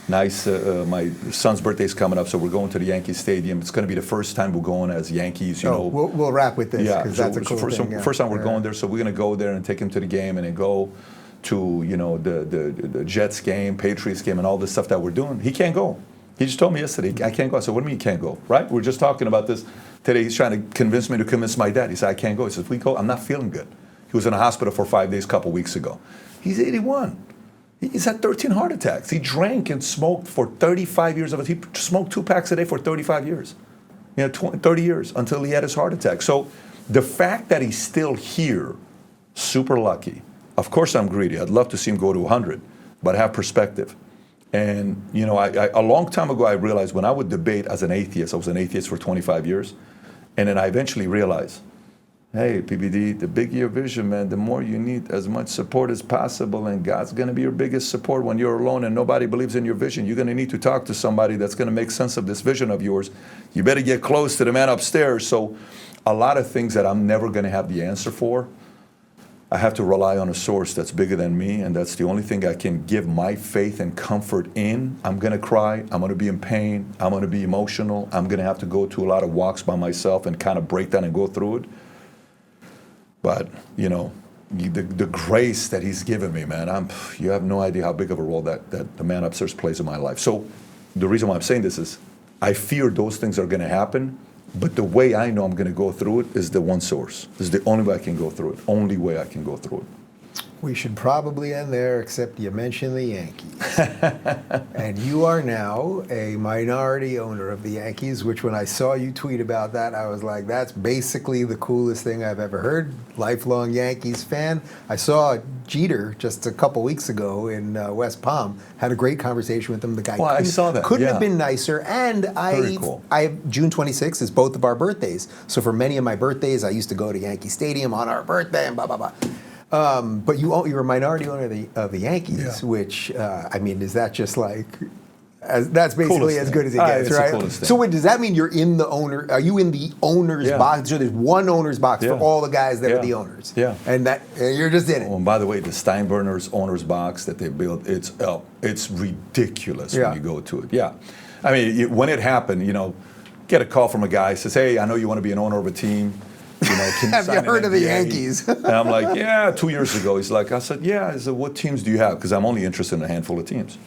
nice, my son's birthday's coming up, so we're going to the Yankee Stadium. It's going to be the first time we're going as Yankees, We'll wrap with this, because that's a cool thing. First time we're going there, so we're going to go there and take him to the game and then go to, the Jets game, Patriots game, and all this stuff that we're doing. He can't go. He just told me yesterday, I can't go. I said, what do you mean you can't go, right? We're just talking about this today. He's trying to convince me to convince my dad. He said, I can't go. He says, we go. I'm not feeling good. He was in a hospital for 5 days a couple weeks ago. He's 81. He's had 13 heart attacks. He drank and smoked for 35 years of it. He smoked 2 packs a day for 35 years. 30 years until he had his heart attack. So the fact that he's still here, super lucky. Of course I'm greedy. I'd love to see him go to 100, but I have perspective. And, a long time ago I realized when I would debate as an atheist, I was an atheist for 25 years, and then I eventually realized, hey, PBD, the bigger your vision, man, the more you need as much support as possible, and God's going to be your biggest support when you're alone and nobody believes in your vision. You're going to need to talk to somebody that's going to make sense of this vision of yours. You better get close to the man upstairs. So a lot of things that I'm never going to have the answer for, I have to rely on a source that's bigger than me, and that's the only thing I can give my faith and comfort in. I'm going to cry. I'm going to be in pain. I'm going to be emotional. I'm going to have to go to a lot of walks by myself and kind of break down and go through it. But, the grace that he's given me, man, you have no idea how big of a role that the man upstairs plays in my life. So the reason why I'm saying this is I fear those things are going to happen, but the way I know I'm going to go through it is the one source. This is the only way I can go through it, only way I can go through it. We should probably end there, except you mentioned the Yankees. And you are now a minority owner of the Yankees, which when I saw you tweet about that, I was like, that's basically the coolest thing I've ever heard. Lifelong Yankees fan. I saw Jeter just a couple weeks ago in West Palm, had a great conversation with him. The guy I saw that. Couldn't have been nicer. And Very cool. June 26th is both of our birthdays. So for many of my birthdays, I used to go to Yankee Stadium on our birthday and blah, blah, blah. But you're a minority owner of the Yankees, which, is that just like, that's basically Coolest as good as it thing. gets, It's the right? coolest thing. So does that mean are you in the owner's box? So there's one owner's box for all the guys that are the owners. Yeah. And you're just in it. Oh, and by the way, the Steinbrenner's owner's box that they built, it's ridiculous when you go to it. Yeah. When it happened, get a call from a guy, says, hey, I know you want to be an owner of a team. Can Have you sign heard an of the NDA? Yankees? And I'm like, yeah, 2 years ago. He's like, I said, yeah. I said, what teams do you have? Because I'm only interested in a handful of teams.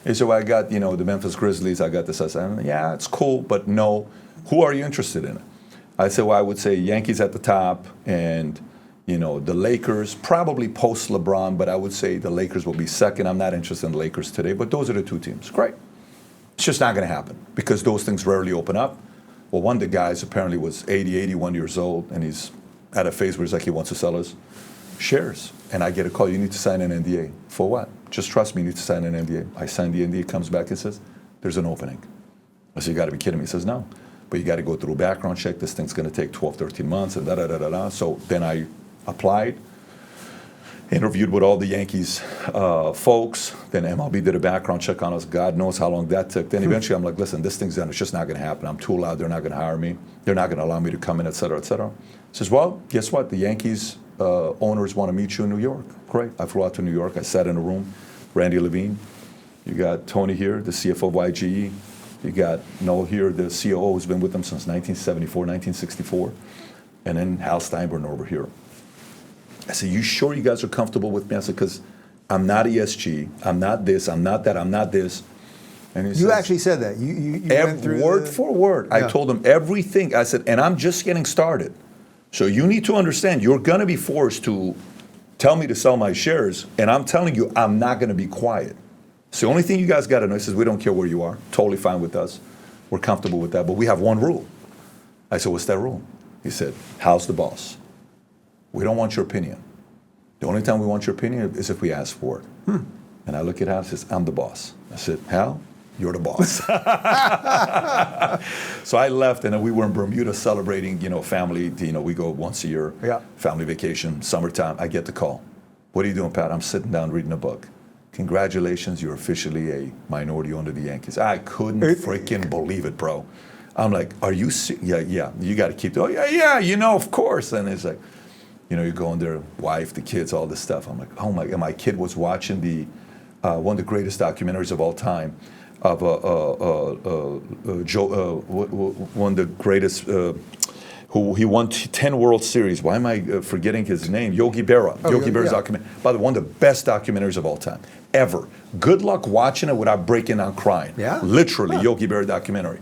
He said, well, I got, the Memphis Grizzlies. I got this. I said, yeah, it's cool, but no. Who are you interested in? I said, well, I would say Yankees at the top and, the Lakers, probably post LeBron, but I would say the Lakers will be second. I'm not interested in the Lakers today, but those are the 2 teams. Great. It's just not going to happen because those things rarely open up. Well, one of the guys apparently was 80, 81 years old, and he's at a phase where he's like he wants to sell his shares. And I get a call, you need to sign an NDA. For what? Just trust me, you need to sign an NDA. I signed the NDA, comes back and says, there's an opening. I said, you got to be kidding me. He says, no. But you got to go through a background check. This thing's going to take 12, 13 months, and da-da-da-da-da. So then I applied, interviewed with all the Yankees folks. Then MLB did a background check on us. God knows how long that took. Then eventually I'm like, listen, this thing's done. It's just not going to happen. I'm too loud. They're not going to hire me. They're not going to allow me to come in, et cetera, et cetera. He says, well, guess what? The Yankees owners want to meet you in New York. Great. I flew out to New York. I sat in a room. Randy Levine. You got Tony here, the CFO of YGE. You got Noel here, the COO, who's been with them since 1974, 1964. And then Hal Steinbrenner over here. I said, you sure you guys are comfortable with me? I said, because I'm not ESG, I'm not this, I'm not that, I'm not this. And he You actually said that. You went through word for word. Yeah. I told him everything. I said, and I'm just getting started. So you need to understand, you're going to be forced to tell me to sell my shares, and I'm telling you, I'm not going to be quiet. So the only thing you guys got to know, he says, we don't care where you are. Totally fine with us. We're comfortable with that, but we have one rule. I said, what's that rule? He said, Hal's the boss. We don't want your opinion. The only time we want your opinion is if we ask for it. And I look at Hal and says, I'm the boss. I said, Hal, you're the boss. So I left, and then we were in Bermuda celebrating, family. We go once a year, family vacation, summertime. I get the call. What are you doing, Pat? I'm sitting down reading a book. Congratulations, you're officially a minority owner of the Yankees. I couldn't freaking believe it, bro. I'm like, are you yeah, you got to keep, oh, yeah, of course. And it's like, you go in there, wife, the kids, all this stuff. I'm like, oh my, and my kid was watching one of the greatest documentaries of all time, of one of the greatest, who he won 10 World Series. Why am I forgetting his name? Yogi Berra. Yogi Berra's documentary. By the way, one of the best documentaries of all time, ever. Good luck watching it without breaking down crying. Yeah? Literally, Yogi Berra documentary.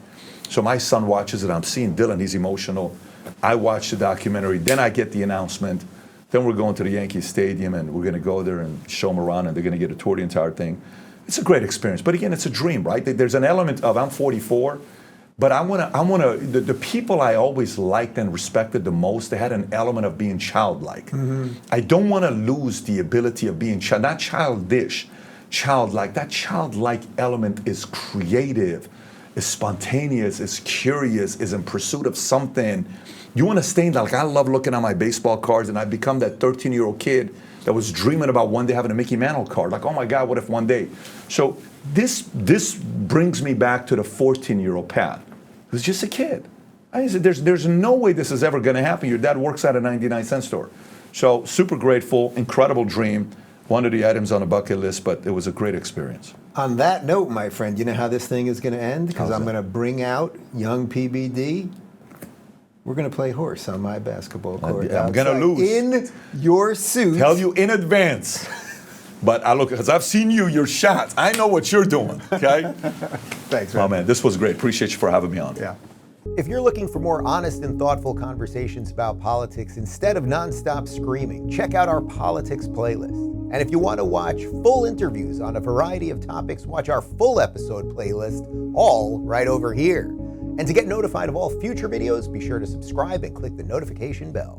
So my son watches it. I'm seeing Dylan. He's emotional. I watch the documentary. Then I get the announcement. Then we're going to the Yankee Stadium, and we're going to go there and show them around, and they're going to get a tour of the entire thing. It's a great experience. But again, it's a dream, right? There's an element of, I'm 44, but the people I always liked and respected the most, they had an element of being childlike. Mm-hmm. I don't want to lose the ability of being not childish, childlike. That childlike element is creative, is spontaneous, is curious, is in pursuit of something. You want to stay in that, like I love looking at my baseball cards, and I become that 13-year-old kid that was dreaming about one day having a Mickey Mantle card. Like, oh my God, what if one day? So this brings me back to the 14-year-old Pat, who's just a kid. I said, there's no way this is ever going to happen. Your dad works at a 99-cent store. So super grateful, incredible dream. One of the items on a bucket list, but it was a great experience. On that note, my friend, you know how this thing is going to end? Because I'm going to bring out young PBD. We're going to play horse on my basketball court. I'm going to lose. In your suit. Tell you in advance. But because I've seen your shots. I know what you're doing, okay? Thanks, man. Oh, man, this was great. Appreciate you for having me on. Yeah. If you're looking for more honest and thoughtful conversations about politics instead of nonstop screaming, check out our politics playlist. And if you want to watch full interviews on a variety of topics, watch our full episode playlist, all right over here. And to get notified of all future videos, be sure to subscribe and click the notification bell.